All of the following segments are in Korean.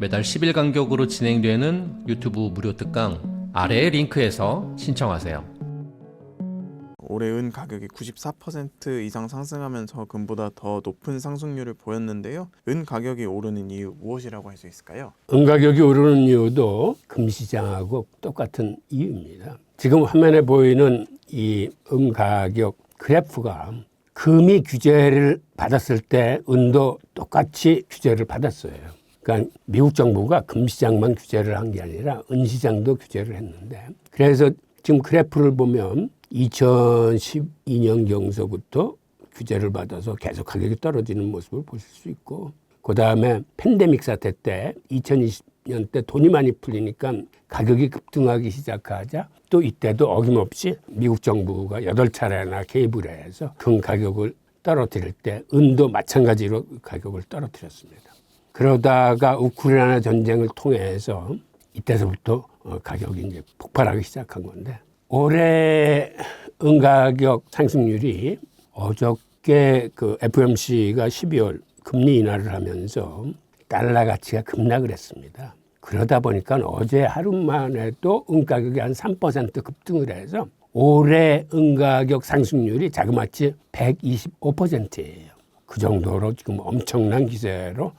매달 10일 간격으로 진행되는 유튜브 무료 특강 아래의 링크에서 신청하세요. 올해 은 가격이 94% 이상 상승하면서 금보다 더 높은 상승률을 보였는데요. 은 가격이 오르는 이유 무엇이라고 할 수 있을까요? 은 가격이 오르는 이유도 금시장하고 똑같은 이유입니다. 지금 화면에 보이는 이 은 가격 그래프가 금이 규제를 받았을 때 은도 똑같이 규제를 받았어요. 그러니까 미국 정부가 금시장만 규제를 한 게 아니라 은시장도 규제를 했는데, 그래서 지금 그래프를 보면 2012년경서부터 규제를 받아서 계속 가격이 떨어지는 모습을 보실 수 있고, 그 다음에 팬데믹 사태 때 2020년 때 돈이 많이 풀리니까 가격이 급등하기 시작하자 또 이때도 어김없이 미국 정부가 8차례나 개입을 해서 금 가격을 떨어뜨릴 때 은도 마찬가지로 가격을 떨어뜨렸습니다. 그러다가 우크라이나 전쟁을 통해서 이때서부터 가격이 이제 폭발하기 시작한 건데, 올해 은 가격 상승률이 어저께 그 FOMC가 12월 금리 인하를 하면서 달러 가치가 급락을 했습니다. 그러다 보니까 어제 하루만 해도 은 가격이 한 3% 급등을 해서 올해 은 가격 상승률이 자그마치 125%예요. 그 정도로 지금 엄청난 기세로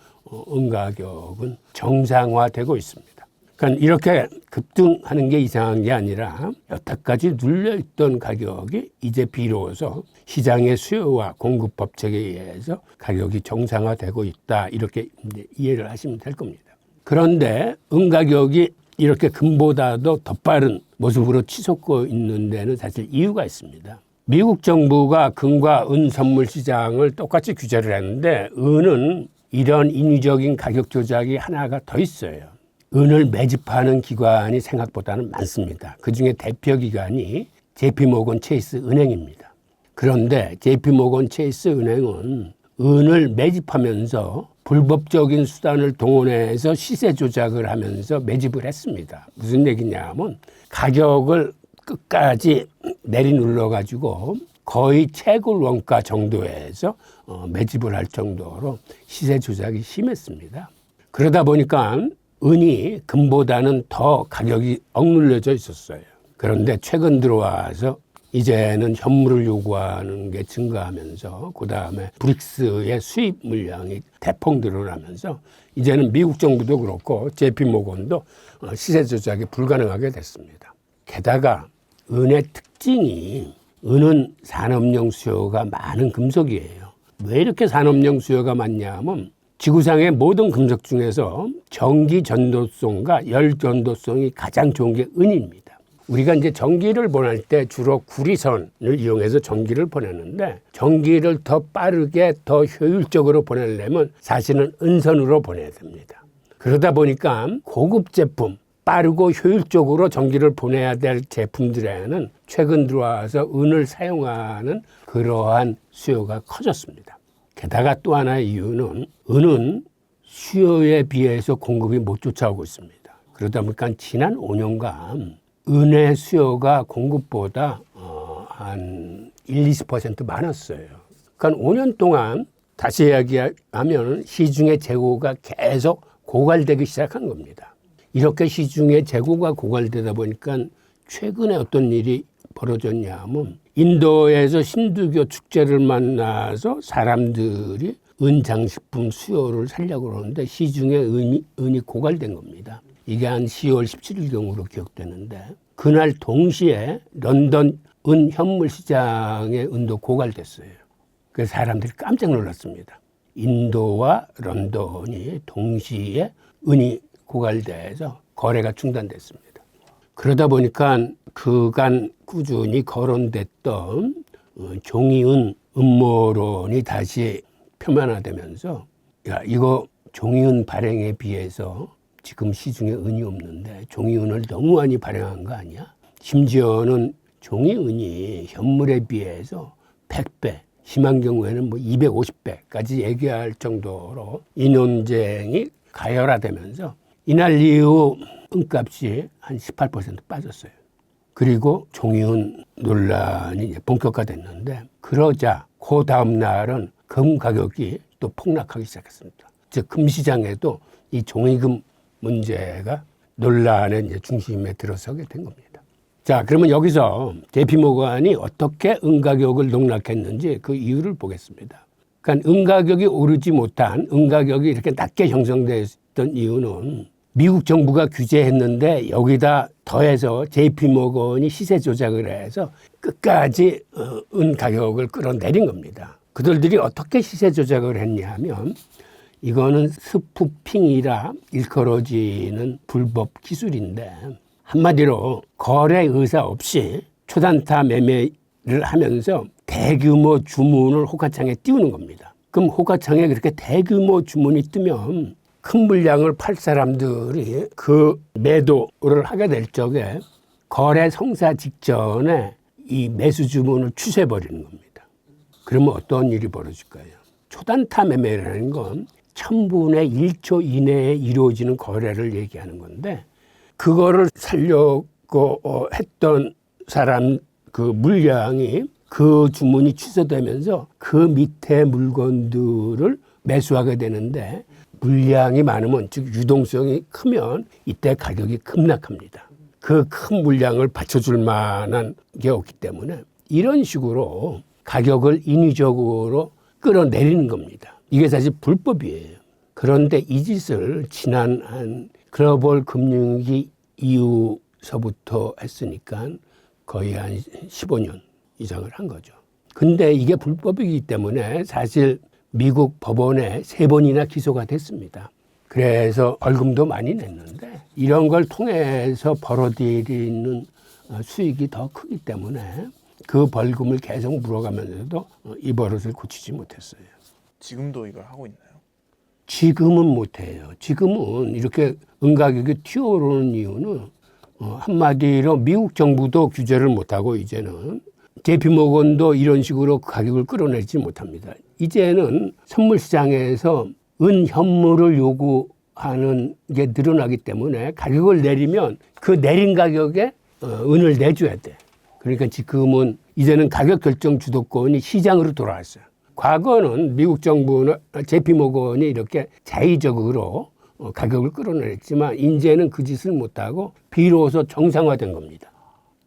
은 가격은 정상화되고 있습니다. 그러니까 이렇게 급등하는 게 이상한 게 아니라 여태까지 눌려있던 가격이 이제 비로소 시장의 수요와 공급 법칙에 의해서 가격이 정상화되고 있다, 이렇게 이제 이해를 하시면 될 겁니다. 그런데 은 가격이 이렇게 금보다도 더 빠른 모습으로 치솟고 있는 데는 사실 이유가 있습니다. 미국 정부가 금과 은 선물 시장을 똑같이 규제를 했는데, 은은 이런 인위적인 가격 조작이 하나가 더 있어요. 은을 매집하는 기관이 생각보다는 많습니다. 그중에 대표 기관이 JP모건 체이스 은행입니다. 그런데 JP모건 체이스 은행은 은을 매집하면서 불법적인 수단을 동원해서 시세 조작을 하면서 매집을 했습니다. 무슨 얘기냐면 가격을 끝까지 내리눌러 가지고 거의 채굴 원가 정도에서 매집을 할 정도로 시세 조작이 심했습니다. 그러다 보니까 은이 금보다는 더 가격이 억눌려져 있었어요. 그런데 최근 들어와서 이제는 현물을 요구하는 게 증가하면서, 그 다음에 브릭스의 수입 물량이 대폭 늘어나면서 이제는 미국 정부도 그렇고 JP모건도 시세 조작이 불가능하게 됐습니다. 게다가 은의 특징이, 은은 산업용 수요가 많은 금속이에요. 왜 이렇게 산업용 수요가 많냐 하면 지구상의 모든 금속 중에서 전기 전도성과 열 전도성이 가장 좋은 게 은입니다. 우리가 이제 전기를 보낼 때 주로 구리선을 이용해서 전기를 보내는데, 전기를 더 빠르게 더 효율적으로 보내려면 사실은 은선으로 보내야 됩니다. 그러다 보니까 고급 제품, 빠르고 효율적으로 전기를 보내야 될 제품들에는 최근 들어와서 은을 사용하는 그러한 수요가 커졌습니다. 게다가 또 하나의 이유는 은은 수요에 비해서 공급이 못 쫓아오고 있습니다. 그러다 보니까 지난 5년간 은의 수요가 공급보다 한 1-20% 많았어요. 그러니까 5년 동안 다시 이야기하면 시중의 재고가 계속 고갈되기 시작한 겁니다. 이렇게 시중의 재고가 고갈되다 보니까 최근에 어떤 일이 벌어졌냐 하면, 인도에서 힌두교 축제를 만나서 사람들이 은 장식품 수요를 살려고 그러는데 시중에 은이 고갈된 겁니다. 이게 한 10월 17일경으로 기억되는데, 그날 동시에 런던 은 현물 시장의 은도 고갈됐어요. 그래서 사람들이 깜짝 놀랐습니다. 인도와 런던이 동시에 은이 고갈돼서 거래가 중단됐습니다. 그러다 보니까 그간 꾸준히 거론됐던 종이은 음모론이 다시 표면화되면서, 야, 이거 종이은 발행에 비해서 지금 시중에 은이 없는데 종이은을 너무 많이 발행한 거 아니야? 심지어는 종이은이 현물에 비해서 100배, 심한 경우에는 뭐 250배까지 얘기할 정도로 이 논쟁이 가열화되면서 이날 이후 은값이 한 18% 빠졌어요. 그리고 종이은 논란이 본격화됐는데, 그러자 그 다음 날은 금 가격이 또 폭락하기 시작했습니다. 즉 금시장에도 이 종이금 문제가 논란의 이제 중심에 들어서게 된 겁니다. 자, 그러면 여기서 JP모건이 어떻게 은가격을 농락했는지 그 이유를 보겠습니다. 그러니까 은가격이 오르지 못한, 은가격이 이렇게 낮게 형성됐던 이유는 미국 정부가 규제했는데 여기다 더해서 JP모건이 시세 조작을 해서 끝까지 은 가격을 끌어내린 겁니다. 그들이 어떻게 시세 조작을 했냐 하면 이거는 스푸핑이라 일컬어지는 불법 기술인데 한마디로 거래 의사 없이 초단타 매매를 하면서 대규모 주문을 호가창에 띄우는 겁니다. 그럼 호가창에 그렇게 대규모 주문이 뜨면 큰 물량을 팔 사람들이 그 매도를 하게 될 적에 거래 성사 직전에 이 매수 주문을 취소해버리는 겁니다. 그러면 어떤 일이 벌어질까요? 초단타 매매라는 건 1000분의 1초 이내에 이루어지는 거래를 얘기하는 건데 그거를 살려고 했던 사람 그 물량이 그 주문이 취소되면서 그 밑에 물건들을 매수하게 되는데 물량이 많으면 즉 유동성이 크면 이때 가격이 급락합니다. 그 큰 물량을 받쳐줄 만한 게 없기 때문에 이런 식으로 가격을 인위적으로 끌어내리는 겁니다. 이게 사실 불법이에요. 그런데 이 짓을 지난 한 글로벌 금융위기 이후서부터 했으니까 거의 한 15년 이상을 한 거죠. 근데 이게 불법이기 때문에 사실 미국 법원에 3번이나 기소가 됐습니다. 그래서 벌금도 많이 냈는데 이런 걸 통해서 벌어들이는 수익이 더 크기 때문에 그 벌금을 계속 물어가면서도 이 버릇을 고치지 못했어요. 지금도 이걸 하고 있나요? 지금은 못해요. 지금은 이렇게 은가격이 튀어오르는 이유는 한마디로 미국 정부도 규제를 못하고 이제는 JP모건도 이런 식으로 가격을 끌어내지 못합니다. 이제는 선물 시장에서 은 현물을 요구하는 게 늘어나기 때문에 가격을 내리면 그 내린 가격에 은을 내줘야 돼. 그러니까 지금은 이제는 가격 결정 주도권이 시장으로 돌아왔어요. 과거는 미국 정부는 JP모건이 이렇게 자의적으로 가격을 끌어내렸지만 이제는 그 짓을 못하고 비로소 정상화된 겁니다.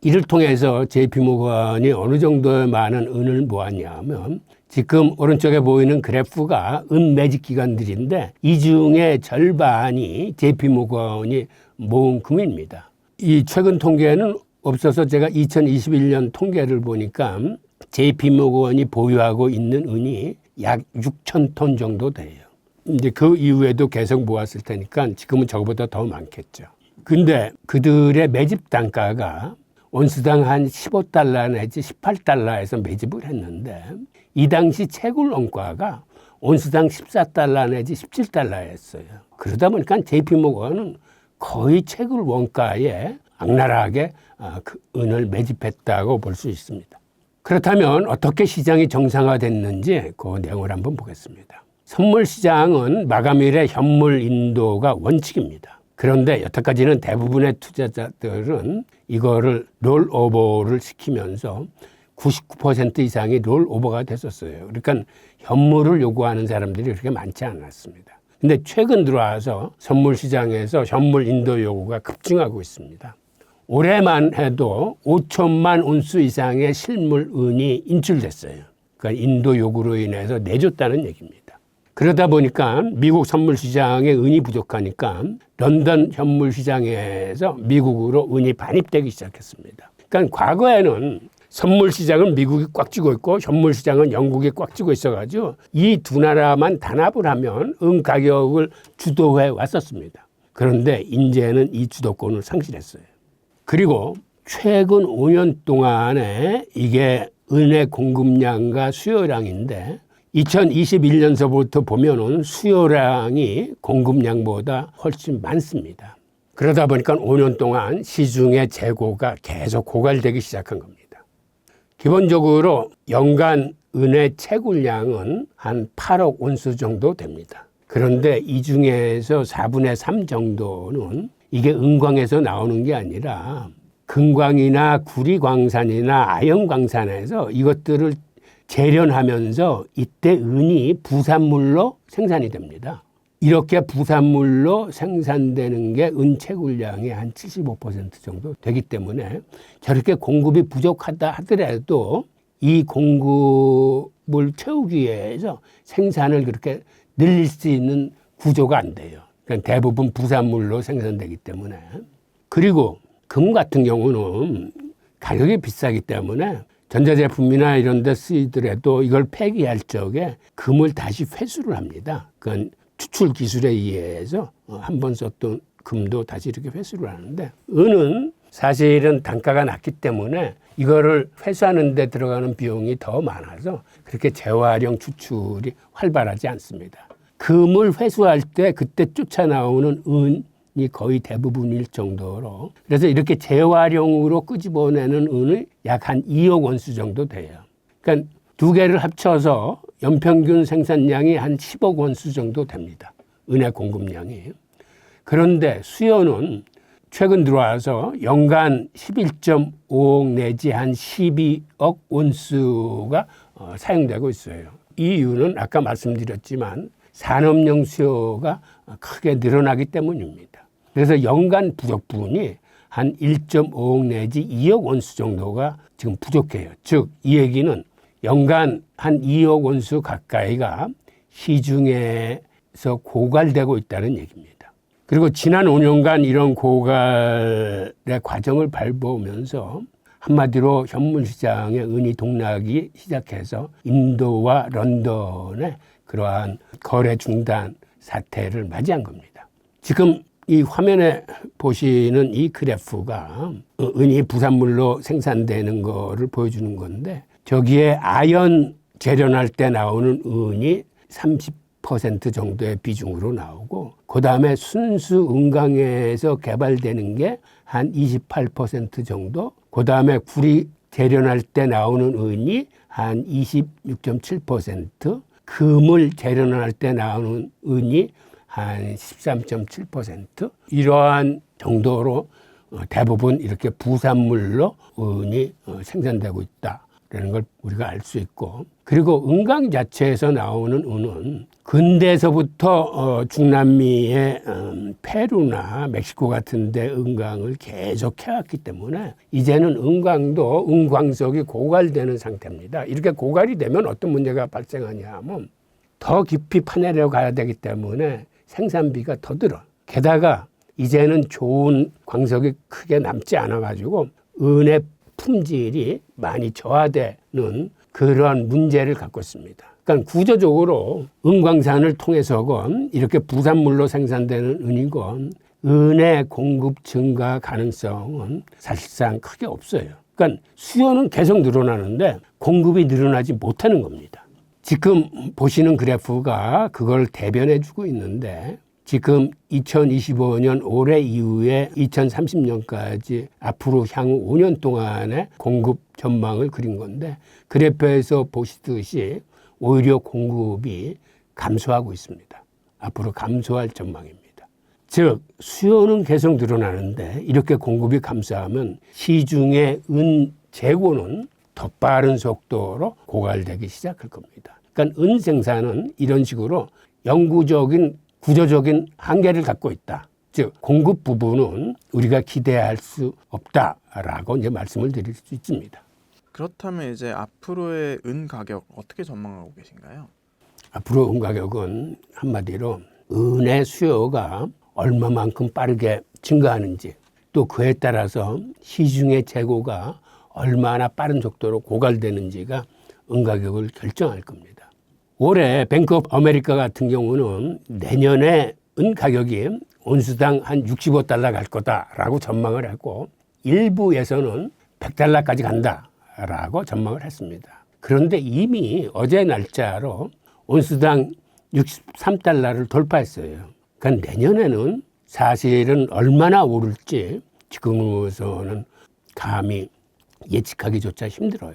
이를 통해서 JP모건이 어느 정도의 많은 은을 모았냐 하면 지금 오른쪽에 보이는 그래프가 은 매집 기관들인데 이 중에 절반이 JP모건이 모은 금입니다. 이 최근 통계는 없어서 제가 2021년 통계를 보니까 JP모건이 보유하고 있는 은이 약 6,000톤 정도 돼요. 이제 그 이후에도 계속 모았을 테니까 지금은 저거보다 더 많겠죠. 근데 그들의 매집 단가가 온스당 한 15달러 내지 18달러에서 매집을 했는데 이 당시 채굴 원가가 온스당 14달러 내지 17달러였어요. 그러다 보니까 JP모건은 거의 채굴 원가에 악랄하게 그 은을 매집했다고 볼 수 있습니다. 그렇다면 어떻게 시장이 정상화됐는지 그 내용을 한번 보겠습니다. 선물 시장은 마감일의 현물 인도가 원칙입니다. 그런데 여태까지는 대부분의 투자자들은 이거를 롤오버를 시키면서 99% 이상이 롤오버가 됐었어요. 그러니까 현물을 요구하는 사람들이 그렇게 많지 않았습니다. 근데 최근 들어와서 선물 시장에서 현물 인도 요구가 급증하고 있습니다. 올해만 해도 5천만 온수 이상의 실물 은이 인출됐어요. 그러니까 인도 요구로 인해서 내줬다는 얘기입니다. 그러다 보니까 미국 선물 시장에 은이 부족하니까 런던 현물 시장에서 미국으로 은이 반입되기 시작했습니다. 그러니까 과거에는 선물 시장은 미국이 꽉 쥐고 있고 현물 시장은 영국이 꽉 쥐고 있어가지고 이 두 나라만 단합을 하면 은 가격을 주도해 왔었습니다. 그런데 이제는 이 주도권을 상실했어요. 그리고 최근 5년 동안에 이게 은의 공급량과 수요량인데 2021년서부터 보면은 수요량이 공급량보다 훨씬 많습니다. 그러다 보니까 5년 동안 시중의 재고가 계속 고갈되기 시작한 겁니다. 기본적으로 연간 은의 채굴량은 한 8억 온수 정도 됩니다. 그런데 이 중에서 4분의 3 정도는 이게 은광에서 나오는 게 아니라 금광이나 구리광산이나 아연광산에서 이것들을 재련하면서 이때 은이 부산물로 생산이 됩니다. 이렇게 부산물로 생산되는 게 은채굴량의 한 75% 정도 되기 때문에 저렇게 공급이 부족하다 하더라도 이 공급을 채우기 위해서 생산을 그렇게 늘릴 수 있는 구조가 안 돼요. 그러니까 대부분 부산물로 생산되기 때문에. 그리고 금 같은 경우는 가격이 비싸기 때문에 전자제품이나 이런 데 쓰이더라도 이걸 폐기할 적에 금을 다시 회수를 합니다. 그건 추출 기술에 의해서 한 번 썼던 금도 다시 이렇게 회수를 하는데, 은은 사실은 단가가 낮기 때문에 이거를 회수하는 데 들어가는 비용이 더 많아서 그렇게 재활용 추출이 활발하지 않습니다. 금을 회수할 때 그때 쫓아 나오는 은이 거의 대부분일 정도로, 그래서 이렇게 재활용으로 끄집어내는 은이 약 한 2억 원수 정도 돼요. 그러니까 두 개를 합쳐서 연평균 생산량이 한 10억 원수 정도 됩니다. 은의 공급량이. 그런데 수요는 최근 들어와서 연간 11.5억 내지 한 12억 온수가 사용되고 있어요. 이 이유는 아까 말씀드렸지만 산업용 수요가 크게 늘어나기 때문입니다. 그래서 연간 부족분이 한 1.5억 내지 2억 온수 정도가 지금 부족해요. 즉, 이 얘기는 연간 한 2억 온수 가까이가 시중에서 고갈되고 있다는 얘기입니다. 그리고 지난 5년간 이런 고갈의 과정을 밟아오면서 한마디로 현물시장의 은이 동락이 시작해서 인도와 런던의 그러한 거래 중단 사태를 맞이한 겁니다. 지금 이 화면에 보시는 이 그래프가 은이 부산물로 생산되는 거를 보여주는 건데, 저기에 아연 재련할 때 나오는 은이 30% 정도의 비중으로 나오고, 그 다음에 순수 은강에서 개발되는 게 한 28% 정도, 그 다음에 구리 재련할 때 나오는 은이 한 26.7%, 금을 재련할 때 나오는 은이 한 13.7%, 이러한 정도로 대부분 이렇게 부산물로 은이 생산되고 있다라는 걸 우리가 알 수 있고, 그리고 은강 자체에서 나오는 은은 근대에서부터 중남미의 페루나 멕시코 같은 데 은강을 계속 해왔기 때문에 이제는 은광도 은광석이 고갈되는 상태입니다. 이렇게 고갈이 되면 어떤 문제가 발생하냐 하면 더 깊이 파내려 가야 되기 때문에 생산비가 더 들어. 게다가 이제는 좋은 광석이 크게 남지 않아가지고 은의 품질이 많이 저하되는 그런 문제를 갖고 있습니다. 그러니까 구조적으로 은광산을 통해서건 이렇게 부산물로 생산되는 은이건 은의 공급 증가 가능성은 사실상 크게 없어요. 그러니까 수요는 계속 늘어나는데 공급이 늘어나지 못하는 겁니다. 지금 보시는 그래프가 그걸 대변해 주고 있는데, 지금 2025년 올해 이후에 2030년까지 앞으로 향후 5년 동안의 공급 전망을 그린 건데, 그래프에서 보시듯이 오히려 공급이 감소하고 있습니다. 앞으로 감소할 전망입니다. 즉, 수요는 계속 늘어나는데 이렇게 공급이 감소하면 시중의 은 재고는 더 빠른 속도로 고갈되기 시작할 겁니다. 그러니까 은 생산은 이런 식으로 영구적인 구조적인 한계를 갖고 있다. 즉, 공급 부분은 우리가 기대할 수 없다라고 이제 말씀을 드릴 수 있습니다. 그렇다면 이제 앞으로의 은 가격 어떻게 전망하고 계신가요? 앞으로 은 가격은 한마디로 은의 수요가 얼마만큼 빠르게 증가하는지, 또 그에 따라서 시중의 재고가 얼마나 빠른 속도로 고갈되는지가 은 가격을 결정할 겁니다. 올해 뱅크 오브 아메리카 같은 경우는 내년에 은 가격이 온수당 한 65달러 갈 거다라고 전망을 했고, 일부에서는 100달러까지 간다라고 전망을 했습니다. 그런데 이미 어제 날짜로 온수당 63달러를 돌파했어요. 그러니까 내년에는 사실은 얼마나 오를지 지금으로서는 감히 예측하기조차 힘들어요.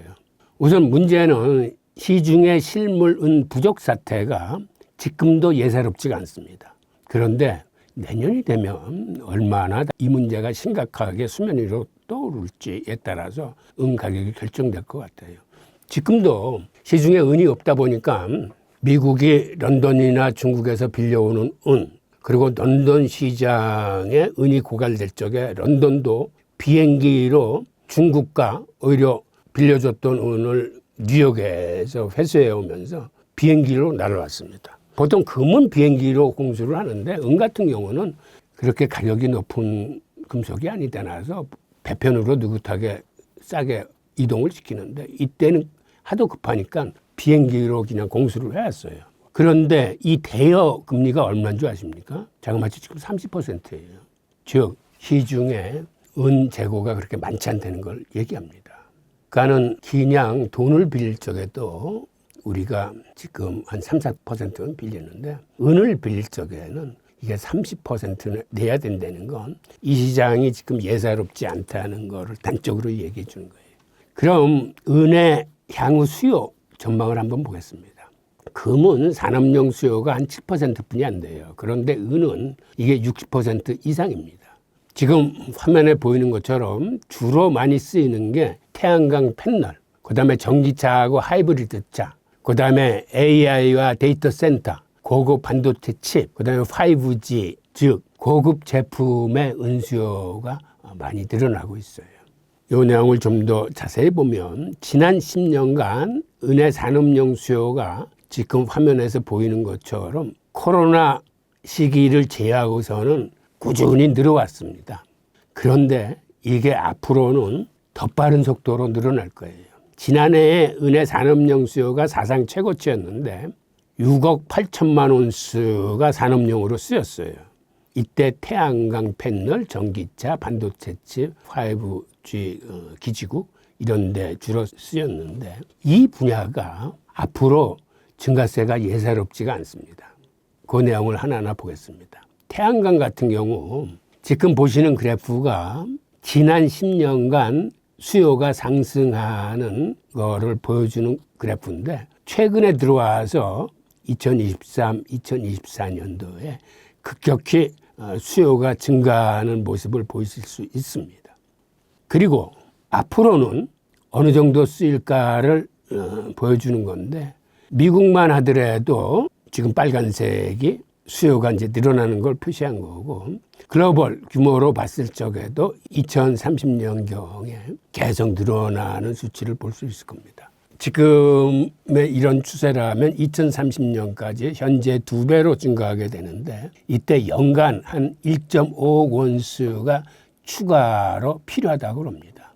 우선 문제는 시중의 실물 은 부족 사태가 지금도 예사롭지가 않습니다. 그런데 내년이 되면 얼마나 이 문제가 심각하게 수면 위로 떠오를지에 따라서 은 가격이 결정될 것 같아요. 지금도 시중에 은이 없다 보니까 미국이 런던이나 중국에서 빌려오는 은, 그리고 런던 시장에 은이 고갈될 적에 런던도 비행기로 중국과 오히려 빌려줬던 은을 뉴욕에서 회수해 오면서 비행기로 날아왔습니다. 보통 금은 비행기로 공수를 하는데 은 같은 경우는 그렇게 가격이 높은 금속이 아니다 나서 배편으로 느긋하게 싸게 이동을 시키는데 이때는 하도 급하니까 비행기로 그냥 공수를 해왔어요. 그런데 이 대여 금리가 얼마인 줄 아십니까? 자그마치 지금 30%예요. 즉 시중에 은 재고가 그렇게 많지 않다는 걸 얘기합니다. 그러니까는 그냥 돈을 빌릴 적에도 우리가 지금 한 3, 4%는 빌리는데 은을 빌릴 적에는 이게 30% 내야 된다는 건 이 시장이 지금 예사롭지 않다는 거를 단적으로 얘기해 주는 거예요. 그럼 은의 향후 수요 전망을 한번 보겠습니다. 금은 산업용 수요가 한 7%뿐이 안 돼요. 그런데 은은 이게 60% 이상입니다. 지금 화면에 보이는 것처럼 주로 많이 쓰이는 게 태양광 패널, 그 다음에 전기차하고 하이브리드차, 그 다음에 AI와 데이터 센터, 고급 반도체 칩, 그 다음에 5G, 즉 고급 제품의 은 수요가 많이 늘어나고 있어요. 이 내용을 좀 더 자세히 보면 지난 10년간 은의 산업용 수요가 지금 화면에서 보이는 것처럼 코로나 시기를 제외하고서는 꾸준히 늘어왔습니다. 그런데 이게 앞으로는 더 빠른 속도로 늘어날 거예요. 지난해에 은의 산업용 수요가 사상 최고치였는데 6억 8천만 온스가 산업용으로 쓰였어요. 이때 태양광 패널, 전기차, 반도체 칩, 5G 기지국 이런 데 주로 쓰였는데 이 분야가 앞으로 증가세가 예사롭지가 않습니다. 그 내용을 하나하나 보겠습니다. 태양광 같은 경우 지금 보시는 그래프가 지난 10년간 수요가 상승하는 거를 보여주는 그래프인데 최근에 들어와서 2023, 2024년도에 급격히 수요가 증가하는 모습을 보이실 수 있습니다. 그리고 앞으로는 어느 정도 쓰일까를 보여주는 건데 미국만 하더라도 지금 빨간색이 수요가 이제 늘어나는 걸 표시한 거고 글로벌 규모로 봤을 적에도 2030년경에 계속 늘어나는 수치를 볼 수 있을 겁니다. 지금의 이런 추세라면 2030년까지 현재 2배로 증가하게 되는데 이때 연간 한 1.5억 온스가 추가로 필요하다고 합니다.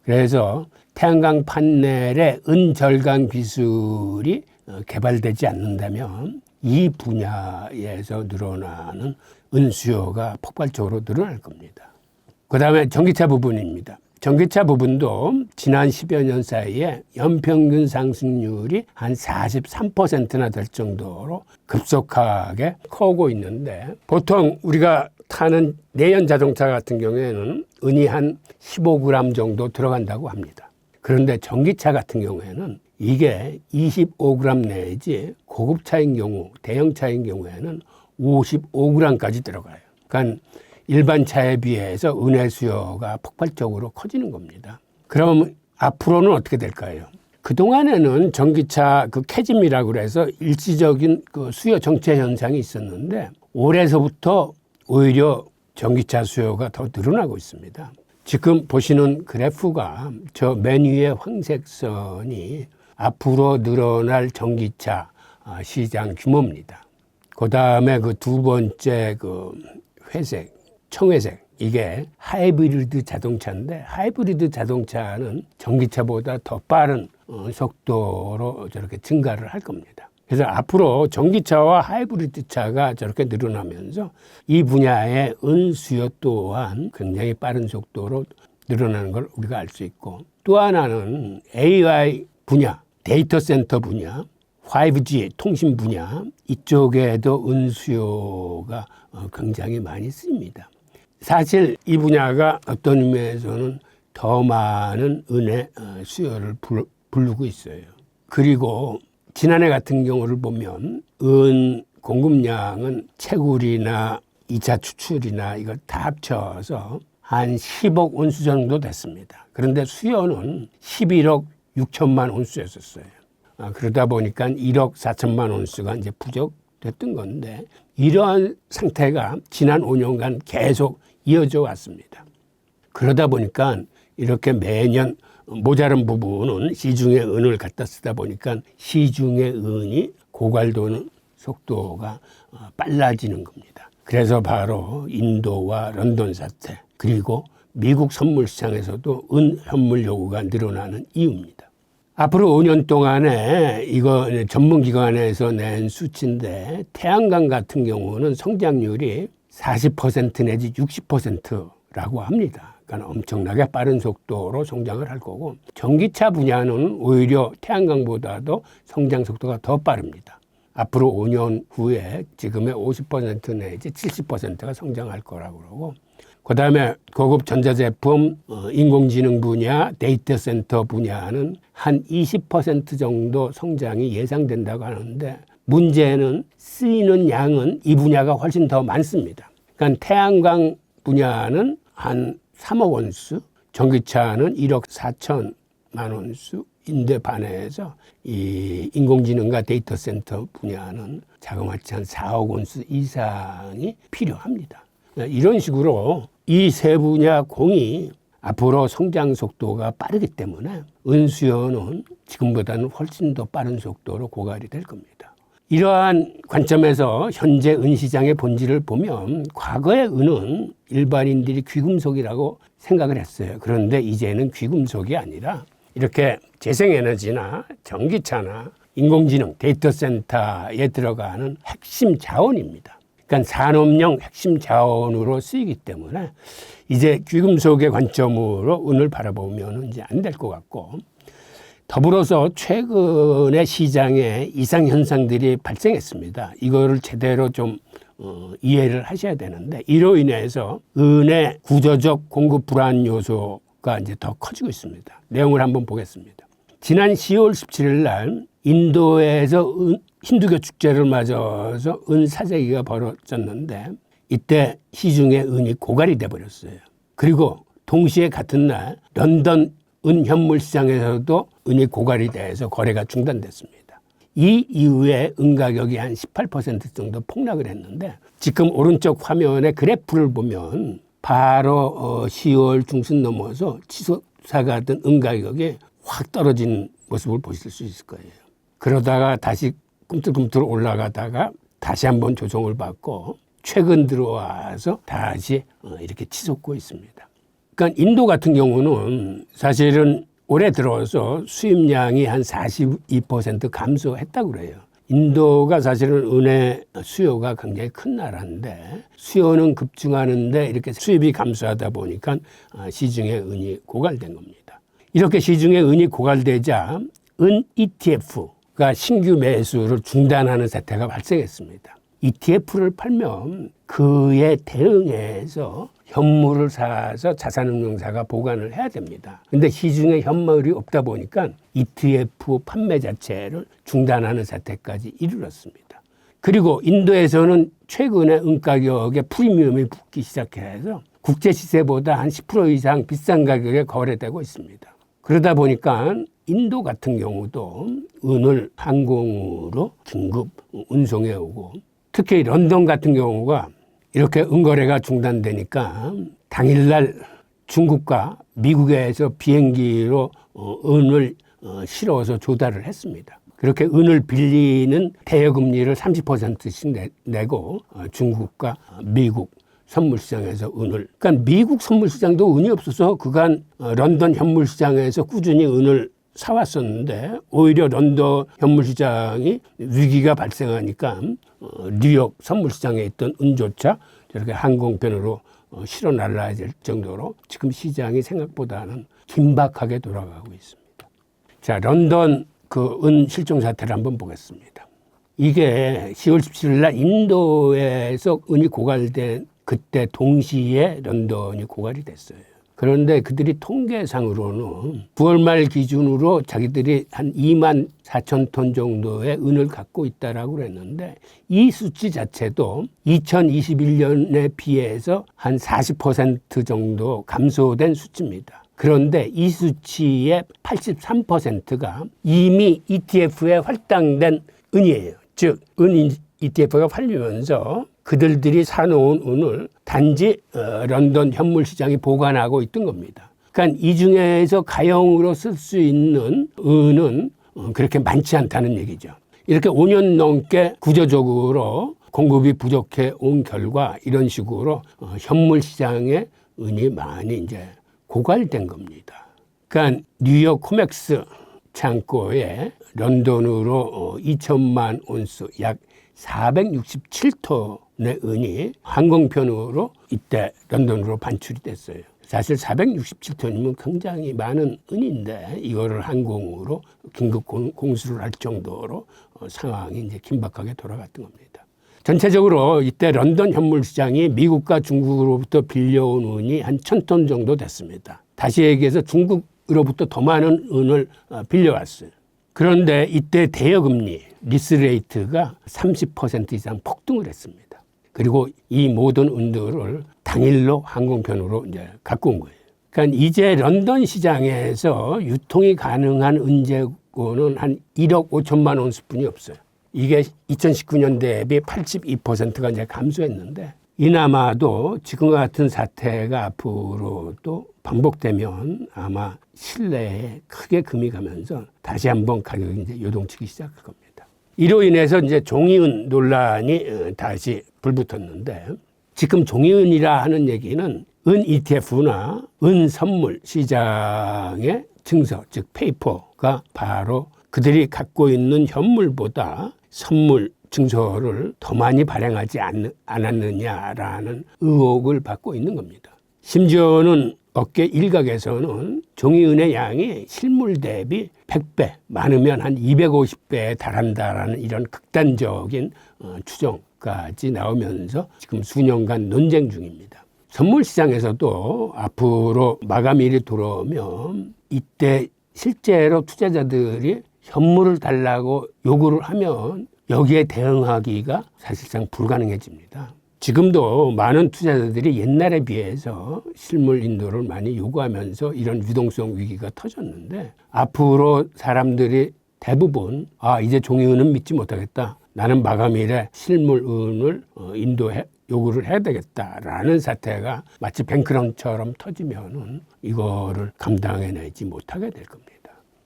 그래서 태양광 판넬의 은절강 기술이 개발되지 않는다면 이 분야에서 늘어나는 은 수요가 폭발적으로 늘어날 겁니다. 그 다음에 전기차 부분입니다. 전기차 부분도 지난 10여 년 사이에 연평균 상승률이 한 43%나 될 정도로 급속하게 커오고 있는데 보통 우리가 타는 내연 자동차 같은 경우에는 은이 한 15g 정도 들어간다고 합니다. 그런데 전기차 같은 경우에는 이게 25g 내지 고급차인 경우, 대형차인 경우에는 55g까지 들어가요. 그러니까 일반 차에 비해서 은의 수요가 폭발적으로 커지는 겁니다. 그럼 앞으로는 어떻게 될까요? 그동안에는 전기차 그 캐즘이라고 그래서 일시적인 그 수요 정체 현상이 있었는데 올해서부터 오히려 전기차 수요가 더 늘어나고 있습니다. 지금 보시는 그래프가 저 맨 위에 황색 선이 앞으로 늘어날 전기차 시장 규모입니다. 그 다음에 그 두 번째 그 회색, 청회색, 이게 하이브리드 자동차인데 하이브리드 자동차는 전기차보다 더 빠른 속도로 저렇게 증가를 할 겁니다. 그래서 앞으로 전기차와 하이브리드 차가 저렇게 늘어나면서 이 분야의 은 수요 또한 굉장히 빠른 속도로 늘어나는 걸 우리가 알 수 있고 또 하나는 AI 분야, 데이터 센터 분야, 5G 통신 분야 이쪽에도 은 수요가 굉장히 많이 쓰입니다. 사실 이 분야가 어떤 의미에서는 더 많은 은의 수요를 부르고 있어요. 그리고 지난해 같은 경우를 보면 은 공급량은 채굴이나 2차 추출이나 이걸 다 합쳐서 한 10억 온수 정도 됐습니다. 그런데 수요는 11억 6천만 온수였었어요. 그러다 보니까 1억 4천만 온스가 이제 부족됐던 건데 이러한 상태가 지난 5년간 계속 이어져 왔습니다. 그러다 보니까 이렇게 매년 모자란 부분은 시중에 은을 갖다 쓰다 보니까 시중의 은이 고갈되는 속도가 빨라지는 겁니다. 그래서 바로 인도와 런던 사태 그리고 미국 선물 시장에서도 은 현물 요구가 늘어나는 이유입니다. 앞으로 5년 동안에 이거 전문기관에서 낸 수치인데 태양광 같은 경우는 성장률이 40% 내지 60%라고 합니다. 그러니까 엄청나게 빠른 속도로 성장을 할 거고 전기차 분야는 오히려 태양광보다도 성장 속도가 더 빠릅니다. 앞으로 5년 후에 지금의 50% 내지 70%가 성장할 거라고 그러고 그다음에 고급 전자제품, 인공지능 분야, 데이터 센터 분야는 한 20% 정도 성장이 예상된다고 하는데 문제는 쓰이는 양은 이 분야가 훨씬 더 많습니다. 그러니까 태양광 분야는 한 3억 원수, 전기차는 1억 4천만 원수인데 반해서 이 인공지능과 데이터 센터 분야는 자그마치 한 4억 원수 이상이 필요합니다. 이런 식으로 이 세 분야 공이 앞으로 성장 속도가 빠르기 때문에 은수요는 지금보다는 훨씬 더 빠른 속도로 고갈이 될 겁니다. 이러한 관점에서 현재 은시장의 본질을 보면 과거의 은은 일반인들이 귀금속이라고 생각을 했어요. 그런데 이제는 귀금속이 아니라 이렇게 재생에너지나 전기차나 인공지능 데이터 센터에 들어가는 핵심 자원입니다. 그러니까 산업용 핵심 자원으로 쓰이기 때문에 이제 귀금속의 관점으로 은을 바라보면 이제 안 될 것 같고 더불어서 최근에 시장에 이상 현상들이 발생했습니다. 이거를 제대로 좀 이해를 하셔야 되는데 이로 인해서 은의 구조적 공급 불안 요소가 이제 더 커지고 있습니다. 내용을 한번 보겠습니다. 지난 10월 17일 날 인도에서 힌두교 축제를 맞아서 은 사재기가 벌어졌는데 이때 시중에 은이 고갈이 돼버렸어요. 그리고 동시에 같은 날 런던 은 현물 시장에서도 은이 고갈이 돼서 거래가 중단됐습니다. 이 이후에 은 가격이 한 18% 정도 폭락을 했는데 지금 오른쪽 화면에 그래프를 보면 바로 10월 중순 넘어서 치솟아가 던 은 가격이 확 떨어진 모습을 보실 수 있을 거예요. 그러다가 다시 꿈틀꿈틀 올라가다가 다시 한번 조정을 받고 최근 들어와서 다시 이렇게 치솟고 있습니다. 그러니까 인도 같은 경우는 사실은 올해 들어서 수입량이 한 42% 감소했다고 그래요. 인도가 사실은 은의 수요가 굉장히 큰 나라인데 수요는 급증하는데 이렇게 수입이 감소하다 보니까 시중에 은이 고갈된 겁니다. 이렇게 시중에 은이 고갈되자 은 ETF가 신규 매수를 중단하는 사태가 발생했습니다. ETF를 팔면 그에 대응해서 현물을 사서 자산운용사가 보관을 해야 됩니다. 근데 시중에 현물이 없다 보니까 ETF 판매 자체를 중단하는 사태까지 이르렀습니다. 그리고 인도에서는 최근에 은 가격에 프리미엄이 붙기 시작해서 국제 시세보다 한 10% 이상 비싼 가격에 거래되고 있습니다. 그러다 보니까 인도 같은 경우도 은을 항공으로 긴급 운송해 오고 특히 런던 같은 경우가 이렇게 은거래가 중단되니까 당일날 중국과 미국에서 비행기로 은을 실어서 조달을 했습니다. 그렇게 은을 빌리는 대여금리를 30%씩 내고 중국과 미국 선물시장에서 은을 그러니까 미국 선물시장도 은이 없어서 그간 런던 현물시장에서 꾸준히 은을 사왔었는데 오히려 런던 현물시장이 위기가 발생하니까 뉴욕 선물시장에 있던 은조차 저렇게 항공편으로 실어 날라야 될 정도로 지금 시장이 생각보다는 긴박하게 돌아가고 있습니다. 자, 런던 그 은 실종 사태를 한번 보겠습니다. 이게 10월 17일 날 인도에서 은이 고갈된 그때 동시에 런던이 고갈이 됐어요. 그런데 그들이 통계상으로는 9월 말 기준으로 자기들이 한 2만 4천 톤 정도의 은을 갖고 있다라고 그랬는데 이 수치 자체도 2021년에 비해서 한 40% 정도 감소된 수치입니다. 그런데 이 수치의 83%가 이미 ETF에 할당된 은이에요. 즉, 은 ETF가 팔리면서 그들이 사놓은 은을 단지 런던 현물 시장이 보관하고 있던 겁니다. 그러니까 이 중에서 가형으로 쓸 수 있는 은은 그렇게 많지 않다는 얘기죠. 이렇게 5년 넘게 구조적으로 공급이 부족해 온 결과 이런 식으로 현물 시장에 은이 많이 이제 고갈된 겁니다. 그러니까 뉴욕 코맥스 창고에 런던으로 2천만 온스 약 467톤의 은이 항공편으로 이때 런던으로 반출이 됐어요. 사실 467톤이면 굉장히 많은 은인데 이거를 항공으로 긴급 공수를 할 정도로 상황이 이제 긴박하게 돌아갔던 겁니다. 전체적으로 이때 런던 현물 시장이 미국과 중국으로부터 빌려온 은이 한 1,000톤 정도 됐습니다. 다시 얘기해서 중국으로부터 더 많은 은을 빌려왔어요. 그런데 이때 대여금리, 리스레이트가 30% 이상 폭등을 했습니다. 그리고 이 모든 은들을 당일로 항공편으로 이제 갖고 온 거예요. 그러니까 이제 런던 시장에서 유통이 가능한 은재고는 한 1억 5천만 온스뿐이 없어요. 이게 2019년 대비 82%가 이제 감소했는데 이나마도 지금과 같은 사태가 앞으로 또 반복되면 아마 신뢰에 크게 금이 가면서 다시 한번 가격이 이제 요동치기 시작할 겁니다. 이로 인해서 이제 종이은 논란이 다시 불붙었는데 지금 종이은이라 하는 얘기는 은 ETF나 은 선물 시장의 증서, 즉 페이퍼가 바로 그들이 갖고 있는 현물보다 선물 증서를 더 많이 발행하지 않았느냐라는 의혹을 받고 있는 겁니다. 심지어는 업계 일각에서는 종이은의 양이 실물 대비 100배, 많으면 한 250배에 달한다라는 이런 극단적인 추정까지 나오면서 지금 수년간 논쟁 중입니다. 선물 시장에서도 앞으로 마감일이 돌아오면 이때 실제로 투자자들이 현물을 달라고 요구를 하면 여기에 대응하기가 사실상 불가능해집니다. 지금도 많은 투자자들이 옛날에 비해서 실물 인도를 많이 요구하면서 이런 유동성 위기가 터졌는데 앞으로 사람들이 대부분 이제 종이은은 믿지 못하겠다. 나는 마감일에 실물은을 요구를 해야 되겠다라는 사태가 마치 뱅크런처럼 터지면은 이거를 감당해내지 못하게 될 겁니다.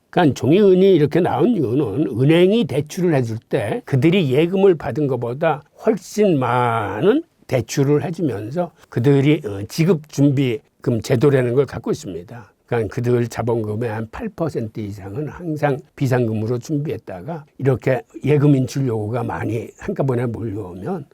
그러니까 종이은이 이렇게 나온 이유는 은행이 대출을 해줄 때 그들이 예금을 받은 것보다 훨씬 많은 대출을 해주면서 그들이 지급준비금 제도라는 걸 갖고 있습니다. 그러니까 그들 자본금의 한 8% 이상은 항상 비상금으로 준비했다가 이렇게 예금 인출 요구가 많이 한꺼번에 몰려오면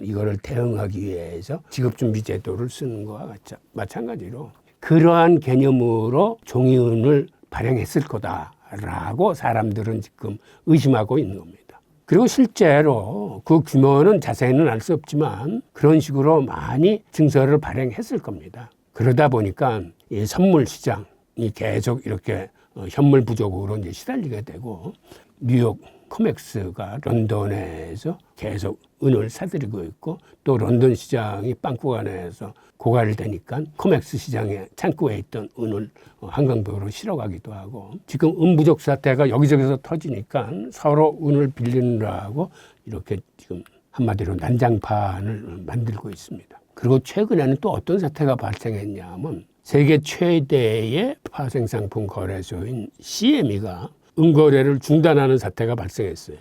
이거를 대응하기 위해서 지급준비 제도를 쓰는 것과 마찬가지로 그러한 개념으로 종이은을 발행했을 거다라고 사람들은 지금 의심하고 있는 겁니다. 그리고 실제로 그 규모는 자세히는 알 수 없지만 그런 식으로 많이 증서를 발행했을 겁니다. 그러다 보니까 이 선물 시장이 계속 이렇게 현물 부족으로 이제 시달리게 되고 뉴욕 코맥스가 런던에서 계속 은을 사들이고 있고 또 런던 시장이 빵꾸가 고갈되니까 코맥스 시장에 창고에 있던 은을 한강벽으로 실어가기도 하고 지금 은 부족 사태가 여기저기서 터지니까 서로 은을 빌리느라고 이렇게 지금 한마디로 난장판을 만들고 있습니다. 그리고 최근에는 또 어떤 사태가 발생했냐면 세계 최대의 파생상품 거래소인 CME가 은거래를 중단하는 사태가 발생했어요.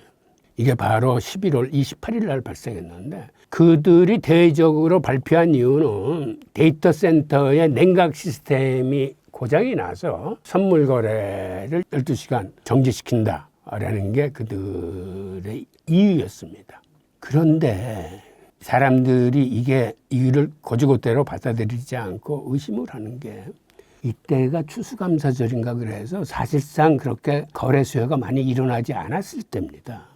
이게 바로 11월 28일 날 발생했는데 그들이 대외적으로 발표한 이유는 데이터 센터의 냉각 시스템이 고장이 나서 선물 거래를 12시간 정지시킨다라는 게 그들의 이유였습니다. 그런데 사람들이 이게 이유를 거지것대로 받아들이지 않고 의심을 하는 게 이때가 추수감사절인가 그래서 사실상 그렇게 거래 수요가 많이 일어나지 않았을 때입니다.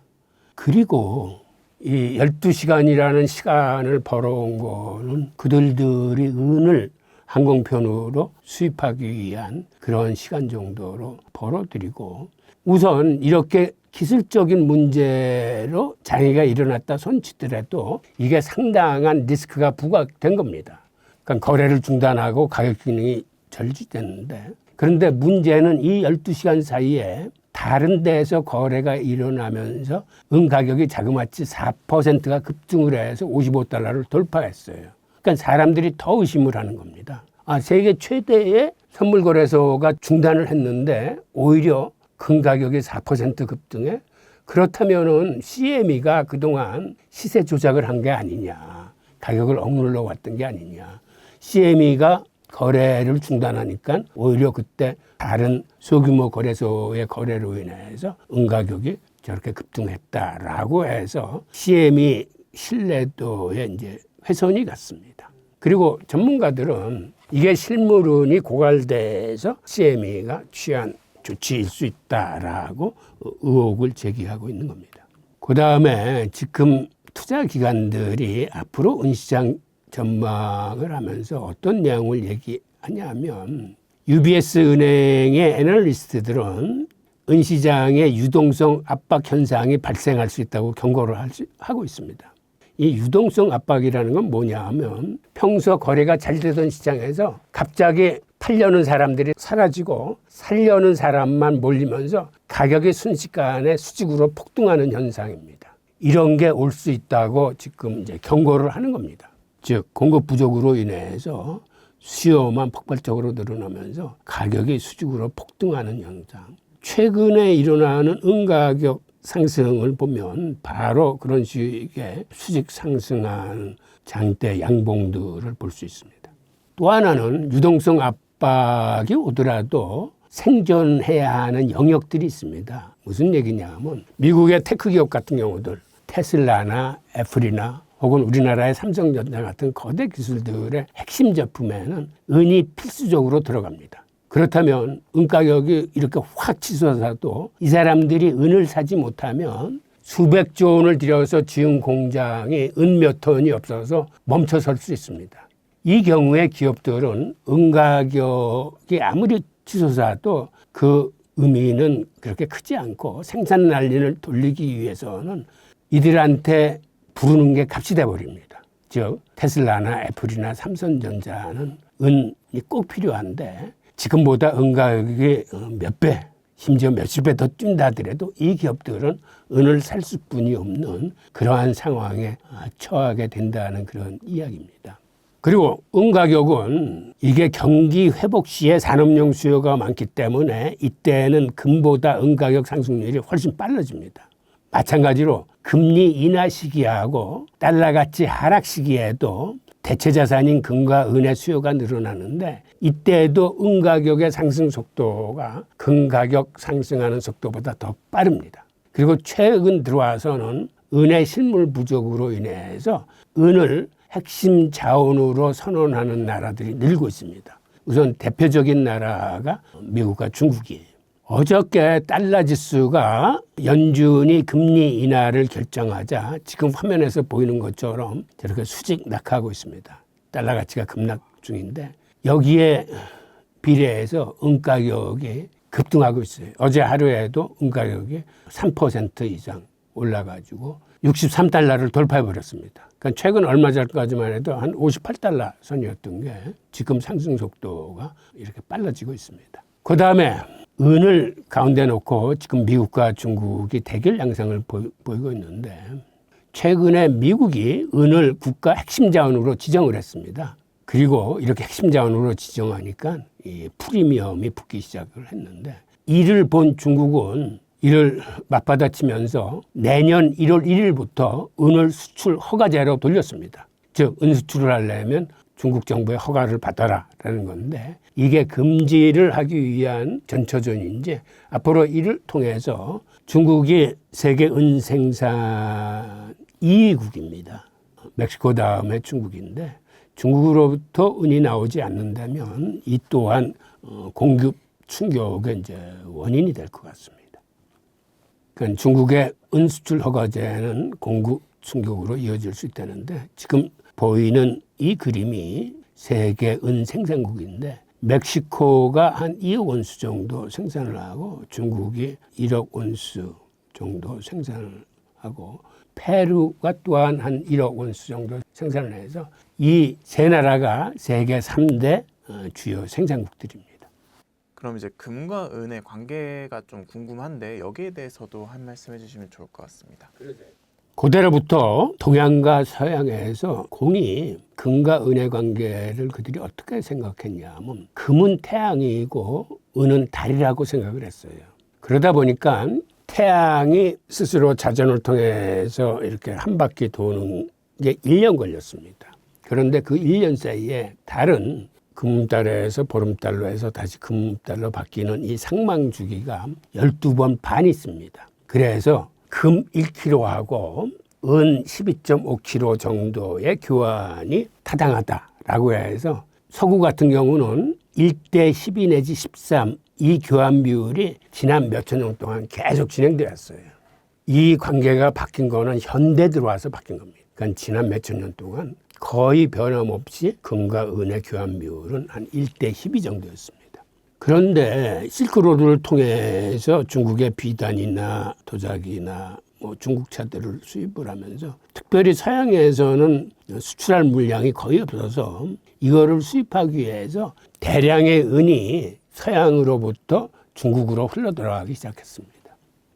그리고 이 12시간이라는 시간을 벌어온 거는 그들이 은을 항공편으로 수입하기 위한 그런 시간 정도로 벌어들이고 우선 이렇게 기술적인 문제로 장애가 일어났다 손치더라도 이게 상당한 리스크가 부과된 겁니다. 그러니까 거래를 중단하고 가격 기능이 절주됐는데 그런데 문제는 이 12시간 사이에 다른 데에서 거래가 일어나면서 은 가격이 자그마치 4%가 급등을 해서 $55를 돌파했어요. 그러니까 사람들이 더 의심을 하는 겁니다. 세계 최대의 선물 거래소가 중단을 했는데 오히려 금 가격이 4% 급등해? 그렇다면은 CME가 그동안 시세 조작을 한 게 아니냐. 가격을 억눌러 왔던 게 아니냐. CME가 거래를 중단하니까 오히려 그때 다른 소규모 거래소의 거래로 인해서 은 가격이 저렇게 급등했다라고 해서 CME 신뢰도에 이제 훼손이 갔습니다. 그리고 전문가들은 이게 실물은이 고갈돼서 CME가 취한 조치일 수 있다라고 의혹을 제기하고 있는 겁니다. 그 다음에 지금 투자 기관들이 앞으로 은시장 전망을 하면서 어떤 내용을 얘기하냐면 UBS 은행의 애널리스트들은 은시장의 유동성 압박 현상이 발생할 수 있다고 경고를 하고 있습니다. 이 유동성 압박이라는 건 뭐냐 하면 평소 거래가 잘 되던 시장에서 갑자기 팔려는 사람들이 사라지고 살려는 사람만 몰리면서 가격이 순식간에 수직으로 폭등하는 현상입니다. 이런 게 올 수 있다고 지금 이제 경고를 하는 겁니다. 즉 공급 부족으로 인해서 수요만 폭발적으로 늘어나면서 가격이 수직으로 폭등하는 현상. 최근에 일어나는 은 가격 상승을 보면 바로 그런 식의 수직 상승한 장대 양봉들을 볼 수 있습니다. 또 하나는 유동성 압박이 오더라도 생존해야 하는 영역들이 있습니다. 무슨 얘기냐 하면 미국의 테크 기업 같은 경우들 테슬라나 애플이나 혹은 우리나라의 삼성전자 같은 거대 기술들의 핵심 제품에는 은이 필수적으로 들어갑니다. 그렇다면 은 가격이 이렇게 확 치솟아도 이 사람들이 은을 사지 못하면 수백조 원을 들여서 지은 공장이 은 몇 톤이 없어서 멈춰설 수 있습니다. 이 경우에 기업들은 은 가격이 아무리 치솟아도 그 의미는 그렇게 크지 않고 생산 난리를 돌리기 위해서는 이들한테 부르는 게 값이 돼버립니다. 즉 테슬라나 애플이나 삼성전자는 은이 꼭 필요한데 지금보다 은 가격이 몇 배, 심지어 몇십 배 더 뛴다 하더라도 이 기업들은 은을 살 수뿐이 없는 그러한 상황에 처하게 된다는 그런 이야기입니다. 그리고 은 가격은 이게 경기 회복 시에 산업용 수요가 많기 때문에 이때는 금보다 은 가격 상승률이 훨씬 빨라집니다. 마찬가지로 금리 인하 시기하고 달러가치 하락 시기에도 대체 자산인 금과 은의 수요가 늘어나는데 이때도 은 가격의 상승 속도가 금 가격 상승하는 속도보다 더 빠릅니다. 그리고 최근 들어와서는 은의 실물 부족으로 인해서 은을 핵심 자원으로 선언하는 나라들이 늘고 있습니다. 우선 대표적인 나라가 미국과 중국이에요. 어저께 달러 지수가 연준이 금리 인하를 결정하자 지금 화면에서 보이는 것처럼 저렇게 수직 낙하하고 있습니다. 달러 가치가 급락 중인데 여기에 비례해서 은 가격이 급등하고 있어요. 어제 하루에도 은 가격이 3% 이상 올라가지고 63달러를 돌파해버렸습니다. 그러니까 최근 얼마 전까지만 해도 한 58달러 선이었던 게 지금 상승 속도가 이렇게 빨라지고 있습니다. 그 다음에 은을 가운데 놓고 지금 미국과 중국이 대결 양상을 보이고 있는데 최근에 미국이 은을 국가 핵심 자원으로 지정을 했습니다. 그리고 이렇게 핵심 자원으로 지정하니까 이 프리미엄이 붙기 시작을 했는데 이를 본 중국은 이를 맞받아치면서 내년 1월 1일부터 은을 수출 허가제로 돌렸습니다. 즉 은 수출을 하려면 중국 정부의 허가를 받아라라는 건데 이게 금지를 하기 위한 전초전인지 앞으로 이를 통해서 중국이 세계 은 생산 2위국입니다. 멕시코 다음에 중국인데 중국으로부터 은이 나오지 않는다면 이 또한 공급 충격의 이제 원인이 될 것 같습니다. 그러니까 중국의 은 수출 허가제는 공급 충격으로 이어질 수 있다는데 지금 보이는 이 그림이 세계 은 생산국인데 멕시코가 한 2억 온수 정도 생산을 하고 중국이 1억 온수 정도 생산을 하고 페루가 또한 한 1억 온수 정도 생산을 해서 이 세 나라가 세계 3대 주요 생산국들입니다. 그럼 이제 금과 은의 관계가 좀 궁금한데 여기에 대해서도 한 말씀 해주시면 좋을 것 같습니다. 고대로부터 동양과 서양에서 공이 금과 은의 관계를 그들이 어떻게 생각했냐면 금은 태양이고 은은 달이라고 생각을 했어요. 그러다 보니까 태양이 스스로 자전을 통해서 이렇게 한 바퀴 도는 게 1년 걸렸습니다. 그런데 그 1년 사이에 달은 금달에서 보름달로 해서 다시 금달로 바뀌는 이 상망 주기가 12번 반이 있습니다. 그래서 금 1kg하고 은 12.5kg 정도의 교환이 타당하다라고 해서 서구 같은 경우는 1대 12 내지 13 이 교환 비율이 지난 몇천 년 동안 계속 진행되었어요. 이 관계가 바뀐 거는 현대 들어와서 바뀐 겁니다. 그러니까 지난 몇천 년 동안 거의 변함없이 금과 은의 교환 비율은 한 1대 12 정도였습니다. 그런데 실크로드를 통해서 중국의 비단이나 도자기나 중국 차들을 수입을 하면서 특별히 서양에서는 수출할 물량이 거의 없어서 이거를 수입하기 위해서 대량의 은이 서양으로부터 중국으로 흘러들어가기 시작했습니다.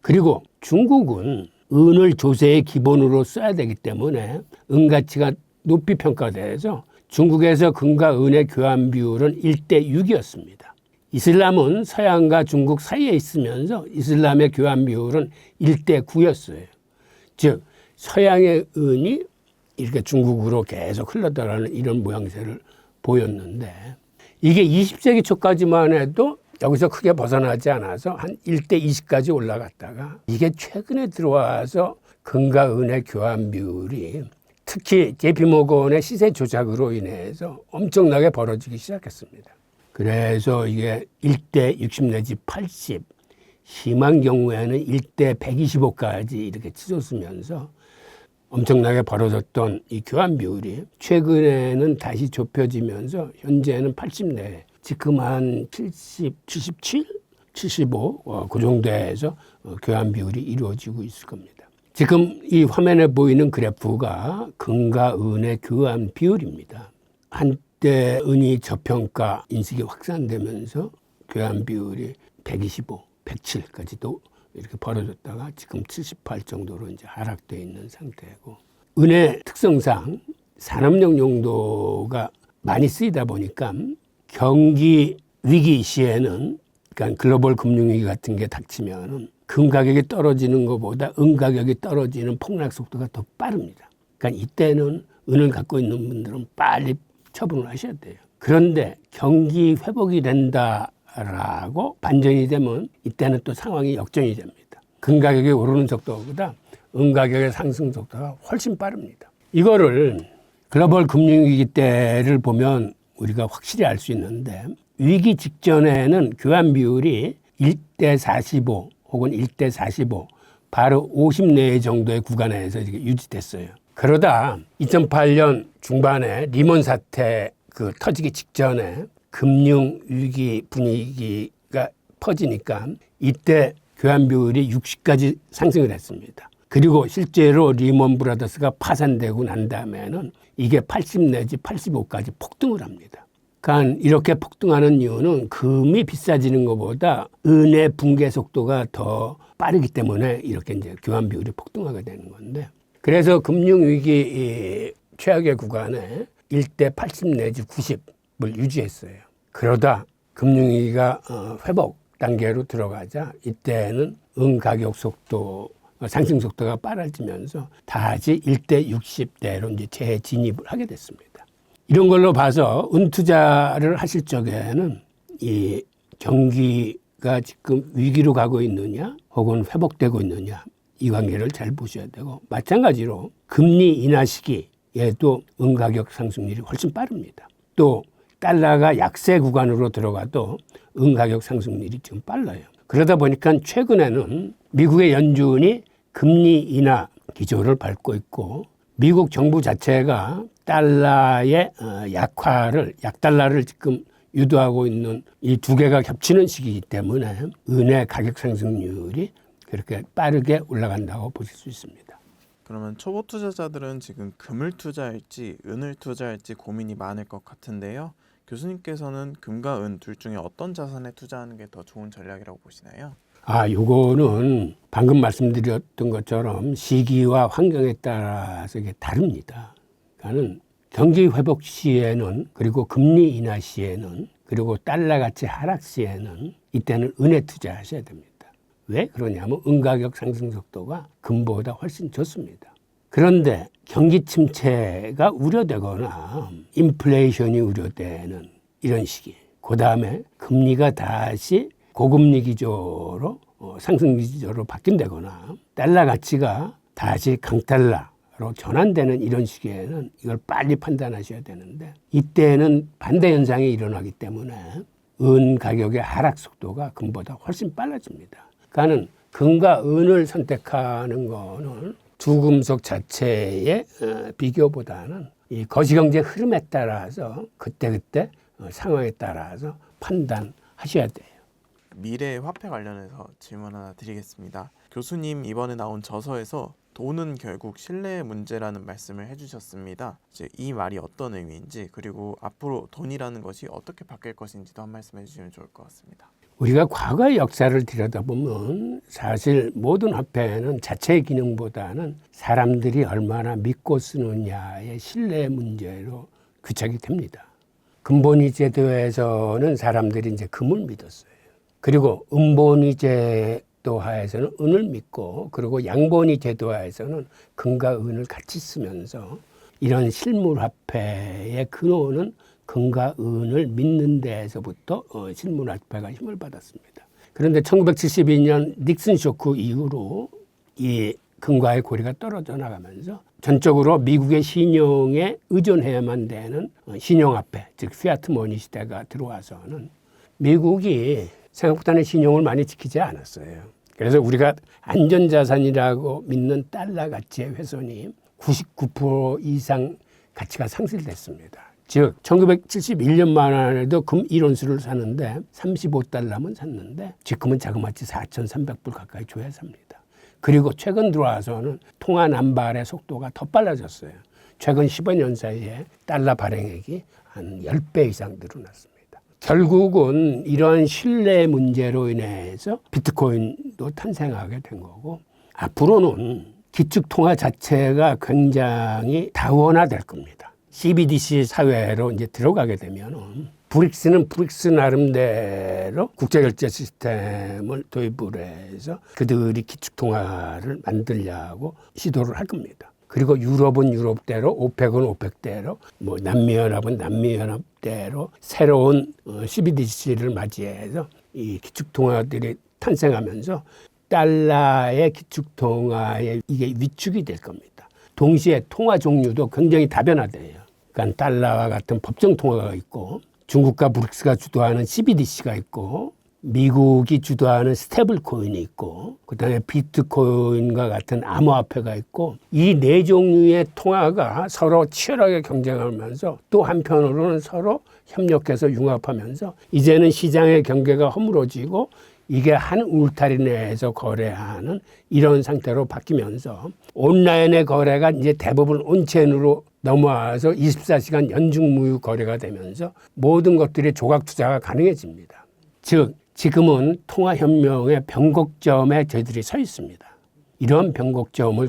그리고 중국은 은을 조세의 기본으로 써야 되기 때문에 은 가치가 높이 평가돼서 중국에서 금과 은의 교환 비율은 1대 6이었습니다. 이슬람은 서양과 중국 사이에 있으면서 이슬람의 교환 비율은 1대 9였어요. 즉 서양의 은이 이렇게 중국으로 계속 흘러들어가는 이런 모양새를 보였는데 이게 20세기 초까지만 해도 여기서 크게 벗어나지 않아서 한 1대 20까지 올라갔다가 이게 최근에 들어와서 금과 은의 교환 비율이 특히 JP모건의 시세 조작으로 인해서 엄청나게 벌어지기 시작했습니다. 그래서 이게 1대 60 내지 80, 심한 경우에는 1대 125까지 이렇게 치솟으면서 엄청나게 벌어졌던 이 교환 비율이 최근에는 다시 좁혀지면서 현재는 80 내에 지금 한 70, 77, 75 그 정도에서 교환 비율이 이루어지고 있을 겁니다. 지금 이 화면에 보이는 그래프가 금과 은의 교환 비율입니다. 한때 은이 저평가 인식이 확산되면서 교환 비율이 125, 107까지도 이렇게 벌어졌다가 지금 78 정도로 이제 하락되어 있는 상태고 은의 특성상 산업용 용도가 많이 쓰이다 보니까 경기 위기 시에는 그러니까 글로벌 금융위기 같은 게 닥치면은 금 가격이 떨어지는 것보다 은 가격이 떨어지는 폭락 속도가 더 빠릅니다. 그러니까 이때는 은을 갖고 있는 분들은 빨리 처분을 하셔야 돼요. 그런데 경기 회복이 된다라고 반전이 되면 이때는 또 상황이 역전이 됩니다. 금 가격이 오르는 속도보다 은 가격의 상승 속도가 훨씬 빠릅니다. 이거를 글로벌 금융위기 때를 보면 우리가 확실히 알 수 있는데 위기 직전에는 교환 비율이 1대 45 혹은 1대 45 바로 50 내외 정도의 구간에서 이렇게 유지됐어요. 그러다 2008년 중반에 리먼 사태 그 터지기 직전에 금융 위기 분위기가 퍼지니까 이때 교환 비율이 60까지 상승을 했습니다. 그리고 실제로 리먼 브라더스가 파산되고 난 다음에는 이게 80 내지 85까지 폭등을 합니다. 그러니까 이렇게 폭등하는 이유는 금이 비싸지는 것보다 은의 붕괴 속도가 더 빠르기 때문에 이렇게 이제 교환 비율이 폭등하게 되는 건데 그래서 금융위기 최악의 구간에 1대 80 내지 90을 유지했어요. 그러다 금융위기가 회복 단계로 들어가자 이때는 은 가격 속도 상승 속도가 빨라지면서 다시 1대 60대로 이제 재진입을 하게 됐습니다. 이런 걸로 봐서 은 투자를 하실 적에는 이 경기가 지금 위기로 가고 있느냐 혹은 회복되고 있느냐 이 관계를 잘 보셔야 되고 마찬가지로 금리 인하 시기에도 은 가격 상승률이 훨씬 빠릅니다. 또 달러가 약세 구간으로 들어가도 은 가격 상승률이 지금 빨라요. 그러다 보니까 최근에는 미국의 연준이 금리 인하 기조를 밟고 있고 미국 정부 자체가 달러의 약달러를 지금 유도하고 있는 이 두 개가 겹치는 시기이기 때문에 은의 가격 상승률이 그렇게 빠르게 올라간다고 보실 수 있습니다. 그러면 초보 투자자들은 지금 금을 투자할지 은을 투자할지 고민이 많을 것 같은데요. 교수님께서는 금과 은 둘 중에 어떤 자산에 투자하는 게 더 좋은 전략이라고 보시나요? 요거는 방금 말씀드렸던 것처럼 시기와 환경에 따라서 이게 다릅니다. 그러니까는 경기 회복 시에는, 그리고 금리 인하 시에는, 그리고 달러 가치 하락 시에는 이때는 은에 투자하셔야 됩니다. 왜 그러냐면 은 가격 상승 속도가 금보다 훨씬 좋습니다. 그런데 경기 침체가 우려되거나 인플레이션이 우려되는 이런 시기, 그 다음에 금리가 다시 고금리 기조로 상승 기조로 바뀐다거나 달러 가치가 다시 강달러로 전환되는 이런 시기에는 이걸 빨리 판단하셔야 되는데, 이때는 반대 현상이 일어나기 때문에 은 가격의 하락 속도가 금보다 훨씬 빨라집니다. 그러니까는 금과 은을 선택하는 거는 두 금속 자체의 비교보다는 이 거시경제 흐름에 따라서 그때그때 상황에 따라서 판단하셔야 돼요. 미래 화폐 관련해서 질문 하나 드리겠습니다. 교수님 이번에 나온 저서에서 돈은 결국 신뢰의 문제라는 말씀을 해주셨습니다. 이제 이 말이 어떤 의미인지, 그리고 앞으로 돈이라는 것이 어떻게 바뀔 것인지도 한 말씀 해주시면 좋을 것 같습니다. 우리가 과거의 역사를 들여다보면 사실 모든 화폐는 자체의 기능보다는 사람들이 얼마나 믿고 쓰느냐의 신뢰 문제로 귀착이 됩니다. 금본위 제도에서는 사람들이 이제 금을 믿었어요. 그리고 음본위 제도하에서는 은을 믿고, 그리고 양본위 제도하에서는 금과 은을 같이 쓰면서 이런 실물 화폐의 근원은 금과 은을 믿는 데에서부터 실물 화폐가 힘을 받았습니다. 그런데 1972년 닉슨 쇼크 이후로 이 금과의 고리가 떨어져 나가면서 전적으로 미국의 신용에 의존해야만 되는 신용화폐, 즉 피아트 머니 시대가 들어와서는 미국이 생각보다는 신용을 많이 지키지 않았어요. 그래서 우리가 안전자산이라고 믿는 달러 가치의 훼손이 99% 이상 가치가 상실됐습니다. 즉 1971년만 해도 금 1온스를 사는데 35달러면 샀는데 지금은 자그마치 4,300불 가까이 줘야 삽니다. 그리고 최근 들어와서는 통화 남발의 속도가 더 빨라졌어요. 최근 15년 사이에 달러 발행액이 한 10배 이상 늘어났습니다. 결국은 이러한 신뢰 문제로 인해서 비트코인도 탄생하게 된 거고, 앞으로는 기축통화 자체가 굉장히 다원화될 겁니다. CBDC 사회로 이제 들어가게 되면은 브릭스는 브릭스 나름대로 국제결제 시스템을 도입을 해서 그들이 기축통화를 만들려고 시도를 할 겁니다. 그리고 유럽은 유럽대로, 오펙은 오펙대로, 뭐 남미연합은 남미연합대로 새로운 CBDC를 맞이해서 이 기축통화들이 탄생하면서 달러의 기축통화에 이게 위축이 될 겁니다. 동시에 통화 종류도 굉장히 다변화돼요. 그러니까 달러와 같은 법정 통화가 있고, 중국과 브릭스가 주도하는 CBDC가 있고, 미국이 주도하는 스테이블 코인이 있고, 그다음에 비트코인과 같은 암호화폐가 있고, 이 네 종류의 통화가 서로 치열하게 경쟁하면서 또 한편으로는 서로 협력해서 융합하면서 이제는 시장의 경계가 허물어지고 이게 한 울타리 내에서 거래하는 이런 상태로 바뀌면서 온라인의 거래가 이제 대부분 온체인으로 넘어와서 24시간 연중무휴 거래가 되면서 모든 것들이 조각 투자가 가능해집니다. 즉 지금은 통화혁명의 변곡점에 저희들이 서 있습니다. 이런 변곡점을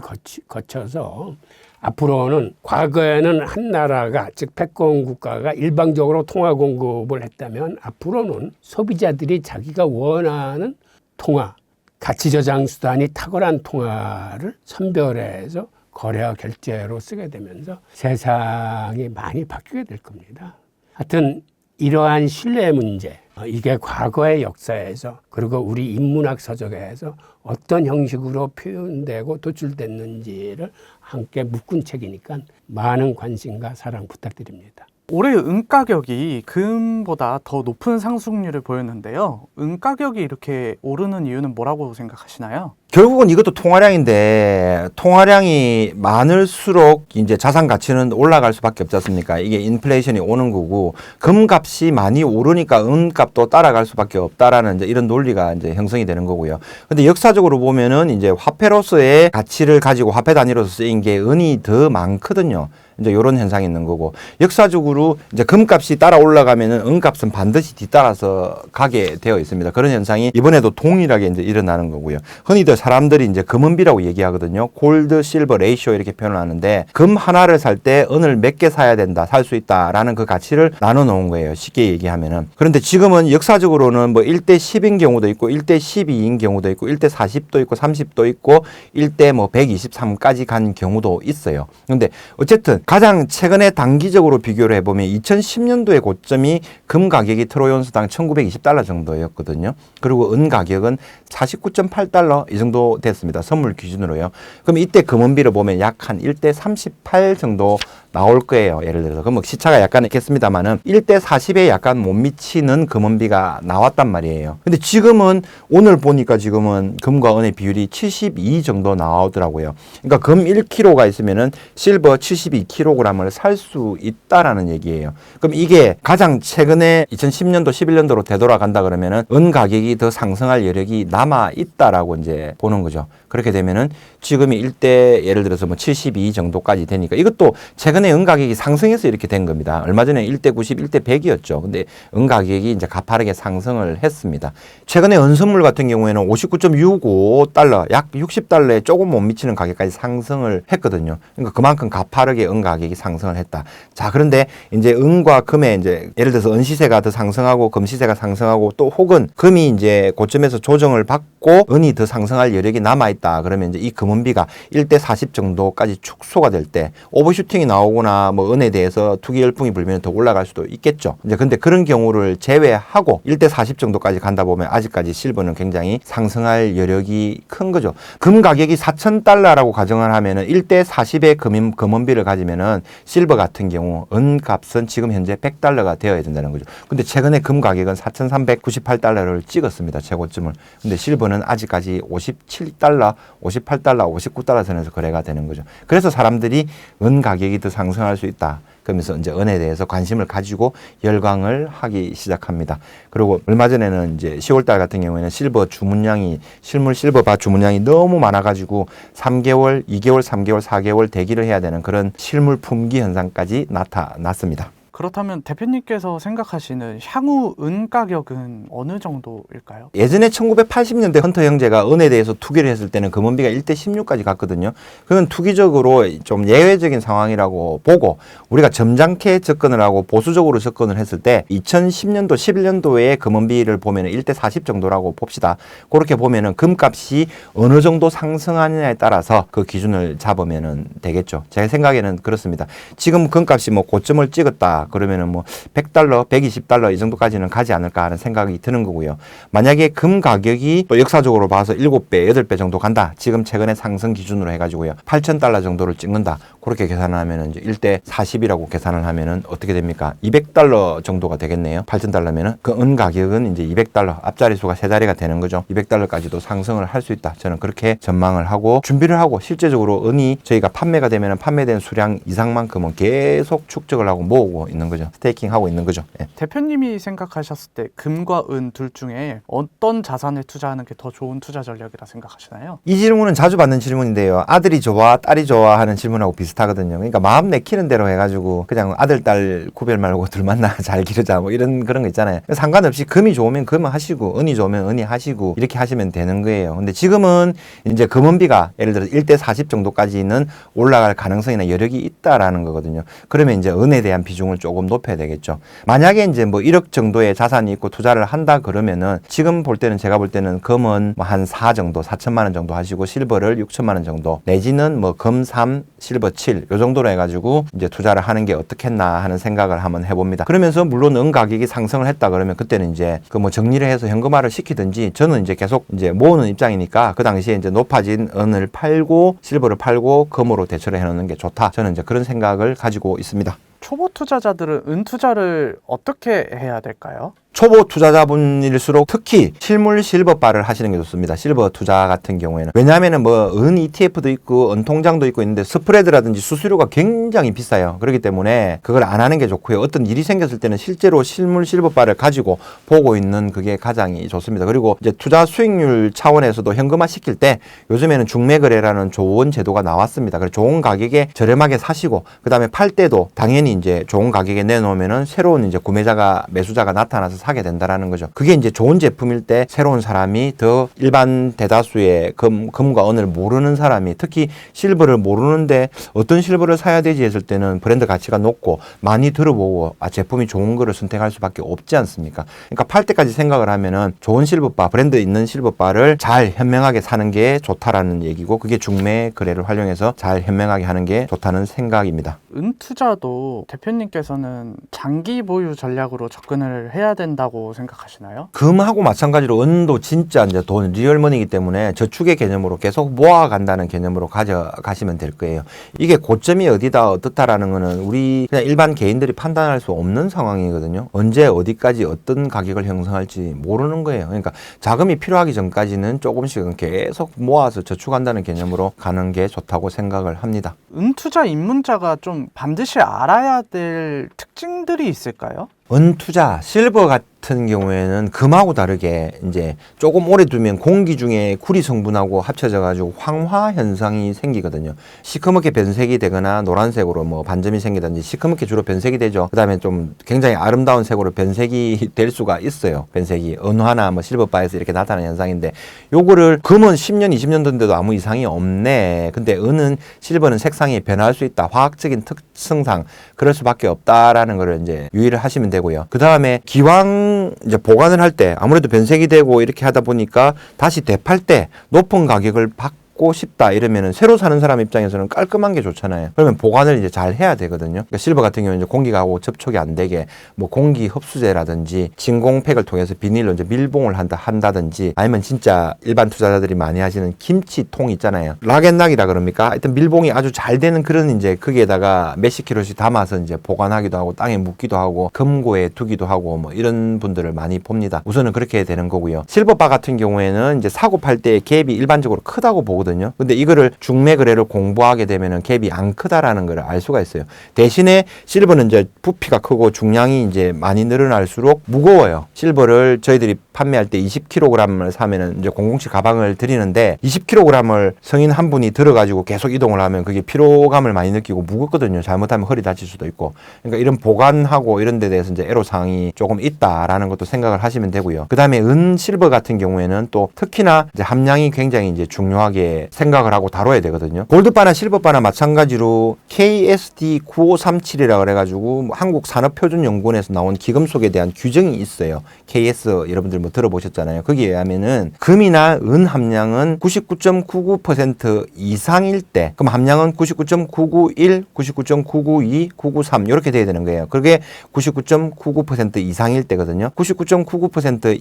거쳐서 앞으로는, 과거에는 한 나라가, 즉 패권 국가가 일방적으로 통화 공급을 했다면 앞으로는 소비자들이 자기가 원하는 통화, 가치 저장 수단이 탁월한 통화를 선별해서 거래와 결제로 쓰게 되면서 세상이 많이 바뀌게 될 겁니다. 하여튼 이러한 신뢰 문제, 이게 과거의 역사에서, 그리고 우리 인문학 서적에서 어떤 형식으로 표현되고 도출됐는지를 함께 묶은 책이니까 많은 관심과 사랑 부탁드립니다. 올해 은 가격이 금보다 더 높은 상승률을 보였는데요. 은 가격이 이렇게 오르는 이유는 뭐라고 생각하시나요? 결국은 이것도 통화량인데, 통화량이 많을수록 이제 자산 가치는 올라갈 수밖에 없지 않습니까? 이게 인플레이션이 오는 거고, 금값이 많이 오르니까 은값도 따라갈 수밖에 없다라는 이제 이런 논리가 이제 형성이 되는 거고요. 근데 역사적으로 보면은 이제 화폐로서의 가치를 가지고 화폐 단위로서 쓰인 게 은이 더 많거든요. 이제 이런 현상이 있는 거고, 역사적으로 이제 금값이 따라 올라가면은 은값은 반드시 뒤따라서 가게 되어 있습니다. 그런 현상이 이번에도 동일하게 이제 일어나는 거고요. 흔히들 사람들이 이제 금은비라고 얘기하거든요. 골드 실버 레이쇼 이렇게 표현을 하는데, 금 하나를 살 때 은을 몇 개 사야 된다, 살 수 있다라는 그 가치를 나눠 놓은 거예요. 쉽게 얘기하면은. 그런데 지금은 역사적으로는 뭐 1대 10인 경우도 있고 1대 12인 경우도 있고 1대 40도 있고 30도 있고 1대 뭐 123까지 간 경우도 있어요. 근데 어쨌든 가장 최근에 단기적으로 비교를 해보면 2010년도의 고점이 금 가격이 트로이온스당 1920달러 정도였거든요. 그리고 은 가격은 49.8달러 이 정도 됐습니다. 선물 기준으로요. 그럼 이때 금은비를 보면 약 한 1대 38 정도 나올 거예요. 예를 들어서. 그럼 뭐 시차가 약간 있겠습니다만은 1대 40에 약간 못 미치는 금은비가 나왔단 말이에요. 근데 지금은 오늘 보니까 지금은 금과 은의 비율이 72 정도 나오더라고요. 그러니까 금 1kg가 있으면은 실버 72kg을 살 수 있다라는 얘기예요. 그럼 이게 가장 최근에 2010년도 11년도로 되돌아간다 그러면은 은 가격이 더 상승할 여력이 남아 있다라고 이제 보는 거죠. 그렇게 되면은 지금이 1대 예를 들어서 뭐 72 정도까지 되니까 이것도 최근에 은 가격이 상승해서 이렇게 된 겁니다. 얼마 전에 1대 90, 1대 100이었죠. 근데 은 가격이 이제 가파르게 상승을 했습니다. 최근에 은 선물 같은 경우에는 59.65달러, 약 60달러에 조금 못 미치는 가격까지 상승을 했거든요. 그러니까 그만큼 가파르게 은 가격이 상승을 했다. 자, 그런데 이제 은과 금의 이제 예를 들어서 은 시세가 더 상승하고 금 시세가 상승하고 또 혹은 금이 이제 고점에서 조정을 받고 은이 더 상승할 여력이 남아 있다. 그러면 이제 이 금은비가 1대 40 정도까지 축소가 될 때 오버슈팅이 나오거나 뭐 은에 대해서 투기 열풍이 불면 더 올라갈 수도 있겠죠. 이제 근데 그런 경우를 제외하고 1대 40 정도까지 간다 보면 아직까지 실버는 굉장히 상승할 여력이 큰 거죠. 금 가격이 4,000달러라고 가정을 하면은 1대 40의 금은비를 가지면은 실버 같은 경우 은 값은 지금 현재 100달러가 되어야 된다는 거죠. 근데 최근에 금 가격은 4,398달러를 찍었습니다. 최고점을. 근데 실버는 아직까지 57달러, 58달러, 59달러 선에서 거래가 되는 거죠. 그래서 사람들이 은 가격이 더 상승할 수 있다. 그러면서 이제 은에 대해서 관심을 가지고 열광을 하기 시작합니다. 그리고 얼마 전에는 이제 10월달 같은 경우에는 실버 주문량이 실물 실버바 주문량이 너무 많아가지고 3개월, 2개월, 3개월, 4개월 대기를 해야 되는 그런 실물 품귀 현상까지 나타났습니다. 그렇다면 대표님께서 생각하시는 향후 은 가격은 어느 정도일까요? 예전에 1980년대 헌터 형제가 은에 대해서 투기를 했을 때는 금은비가 1대 16까지 갔거든요. 그건 투기적으로 좀 예외적인 상황이라고 보고 우리가 점잖게 접근을 하고 보수적으로 접근을 했을 때 2010년도, 11년도에 금은비를 보면 1대 40 정도라고 봅시다. 그렇게 보면은 금값이 어느 정도 상승하느냐에 따라서 그 기준을 잡으면 되겠죠. 제 생각에는 그렇습니다. 지금 금값이 뭐 고점을 찍었다. 그러면은 뭐 100달러, 120달러 이 정도까지는 가지 않을까 하는 생각이 드는 거고요. 만약에 금 가격이 또 역사적으로 봐서 7배, 8배 정도 간다. 지금 최근에 상승 기준으로 해가지고요. 8,000달러 정도를 찍는다. 그렇게 계산을 하면은 이제 1대 40이라고 계산을 하면은 어떻게 됩니까? 200달러 정도가 되겠네요. 8,000달러면은 그 은 가격은 이제 200달러, 앞자리 수가 세 자리가 되는 거죠. 200달러까지도 상승을 할 수 있다. 저는 그렇게 전망을 하고 준비를 하고 실제적으로 은이 저희가 판매가 되면은 판매된 수량 이상만큼은 계속 축적을 하고 모으고 있는 거죠. 스테이킹 하고 있는 거죠. 예. 대표님이 생각하셨을 때 금과 은 둘 중에 어떤 자산에 투자하는 게 더 좋은 투자 전략이라 생각하시나요? 이 질문은 자주 받는 질문인데요. 아들이 좋아, 딸이 좋아 하는 질문하고 비슷하거든요. 그러니까 마음 내키는 대로 해가지고 그냥 아들, 딸 구별 말고 둘만 나 잘 기르자 뭐 이런 그런 거 있잖아요. 상관없이 금이 좋으면 금을 하시고 은이 좋으면 은이 하시고 이렇게 하시면 되는 거예요. 근데 지금은 이제 금은비가 예를 들어서 1대 40 정도까지는 올라갈 가능성이나 여력이 있다라는 거거든요. 그러면 이제 은에 대한 비중을 조금 높여야 되겠죠. 만약에 이제 뭐 1억 정도의 자산이 있고 투자를 한다 그러면은 지금 볼 때는 제가 볼 때는 금은 뭐 한 4 정도, 4천만 원 정도 하시고 실버를 6천만 원 정도 내지는 뭐 금 3, 실버 7 요 정도로 해가지고 이제 투자를 하는 게 어떻겠나 하는 생각을 한번 해봅니다. 그러면서 물론 은 가격이 상승을 했다 그러면 그때는 이제 그 뭐 정리를 해서 현금화를 시키든지 저는 이제 계속 이제 모으는 입장이니까 그 당시에 이제 높아진 은을 팔고 실버를 팔고 금으로 대처를 해놓는 게 좋다. 저는 이제 그런 생각을 가지고 있습니다. 초보 투자자들은 은 투자를 어떻게 해야 될까요? 초보 투자자분일수록 특히 실물 실버바를 하시는 게 좋습니다. 실버 투자 같은 경우에는. 왜냐하면은 뭐 은 ETF도 있고 은 통장도 있고 있는데 스프레드라든지 수수료가 굉장히 비싸요. 그렇기 때문에 그걸 안 하는 게 좋고요. 어떤 일이 생겼을 때는 실제로 실물 실버바를 가지고 보고 있는 그게 가장 좋습니다. 그리고 이제 투자 수익률 차원에서도 현금화 시킬 때 요즘에는 중매거래라는 좋은 제도가 나왔습니다. 그래서 좋은 가격에 저렴하게 사시고 그다음에 팔 때도 당연히 이제 좋은 가격에 내놓으면은 새로운 이제 구매자가 매수자가 나타나서 사게 된다라는 거죠. 그게 이제 좋은 제품일 때 새로운 사람이 더 일반 대다수의 금과 은을 모르는 사람이 특히 실버를 모르는데 어떤 실버를 사야 되지 했을 때는 브랜드 가치가 높고 많이 들어보고 제품이 좋은 거를 선택할 수밖에 없지 않습니까? 그러니까 팔 때까지 생각을 하면은 좋은 실버바, 브랜드 있는 실버바를 잘 현명하게 사는 게 좋다라는 얘기고 그게 중매 거래를 활용해서 잘 현명하게 하는 게 좋다는 생각입니다. 은 투자도 대표님께서는 장기 보유 전략으로 접근을 해야 된다고 생각하시나요? 금하고 마찬가지로 은도 진짜 이제 돈 리얼머니이기 때문에 저축의 개념으로 계속 모아간다는 개념으로 가져가시면 될 거예요. 이게 고점이 어디다 어떻다라는 거는 우리 그냥 일반 개인들이 판단할 수 없는 상황이거든요. 언제 어디까지 어떤 가격을 형성할지 모르는 거예요. 그러니까 자금이 필요하기 전까지는 조금씩은 계속 모아서 저축한다는 개념으로 가는 게 좋다고 생각을 합니다. 은 투자 입문자가 좀 반드시 알아야 될 특징들이 있을까요? 은 투자, 실버 같은 경우에는 금하고 다르게 이제 조금 오래 두면 공기 중에 구리 성분하고 합쳐져 가지고 황화 현상이 생기거든요. 시커멓게 변색이 되거나 노란색으로 뭐 반점이 생기든지 시커멓게 주로 변색이 되죠. 그다음에 좀 굉장히 아름다운 색으로 변색이 될 수가 있어요. 변색이 은화나 뭐 실버바에서 이렇게 나타나는 현상인데 요거를 금은 10년, 20년 된데도 아무 이상이 없네. 근데 은은 실버는 색상이 변할 수 있다. 화학적인 특성상 그럴 수밖에 없다라는 거를 이제 유의를 하시면 되고요. 그 다음에 기왕 이제 보관을 할 때 아무래도 변색이 되고 이렇게 하다 보니까 다시 되팔 때 높은 가격을 받고 싶다 이러면은 새로 사는 사람 입장에서는 깔끔한 게 좋잖아요. 그러면 보관을 이제 잘 해야 되거든요. 그러니까 실버 같은 경우는 이제 공기하고 접촉이 안 되게 뭐 공기 흡수제라든지 진공팩을 통해서 비닐로 이제 밀봉을 한다든지 아니면 진짜 일반 투자자들이 많이 하시는 김치통 있잖아요. 락앤락이라 그럽니까? 하여튼 밀봉이 아주 잘 되는 그런 이제 거기에다가 몇십 킬로씩 담아서 이제 보관하기도 하고 땅에 묻기도 하고 금고에 두기도 하고 뭐 이런 분들을 많이 봅니다. 우선은 그렇게 되는 거고요. 실버바 같은 경우에는 이제 사고 팔 때 갭이 일반적으로 크다고 보거든요. 근데 이거를 중매 거래를 공부하게 되면은 갭이 안 크다라는 걸 알 수가 있어요. 대신에 실버는 이제 부피가 크고 중량이 이제 많이 늘어날수록 무거워요. 실버를 저희들이 판매할 때 20kg을 사면은 이제 007 가방을 드리는데 20kg을 성인 한 분이 들어가지고 계속 이동을 하면 그게 피로감을 많이 느끼고 무겁거든요. 잘못하면 허리 다칠 수도 있고. 그러니까 이런 보관하고 이런 데 대해서 이제 애로사항이 조금 있다라는 것도 생각을 하시면 되고요. 그 다음에 은 실버 같은 경우에는 또 특히나 이제 함량이 굉장히 이제 중요하게 생각을 하고 다뤄야 되거든요. 골드바나 실버바나 마찬가지로 KSD 9537이라고 그래가지고 한국산업표준연구원에서 나온 기금속에 대한 규정이 있어요. KS 여러분들 뭐 들어보셨잖아요. 거기에 의하면은 금이나 은 함량은 99.99% 이상일 때 그럼 함량은 99.991, 99.992, 993 이렇게 돼야 되는 거예요. 그게 99.99% 이상일 때거든요. 99.99%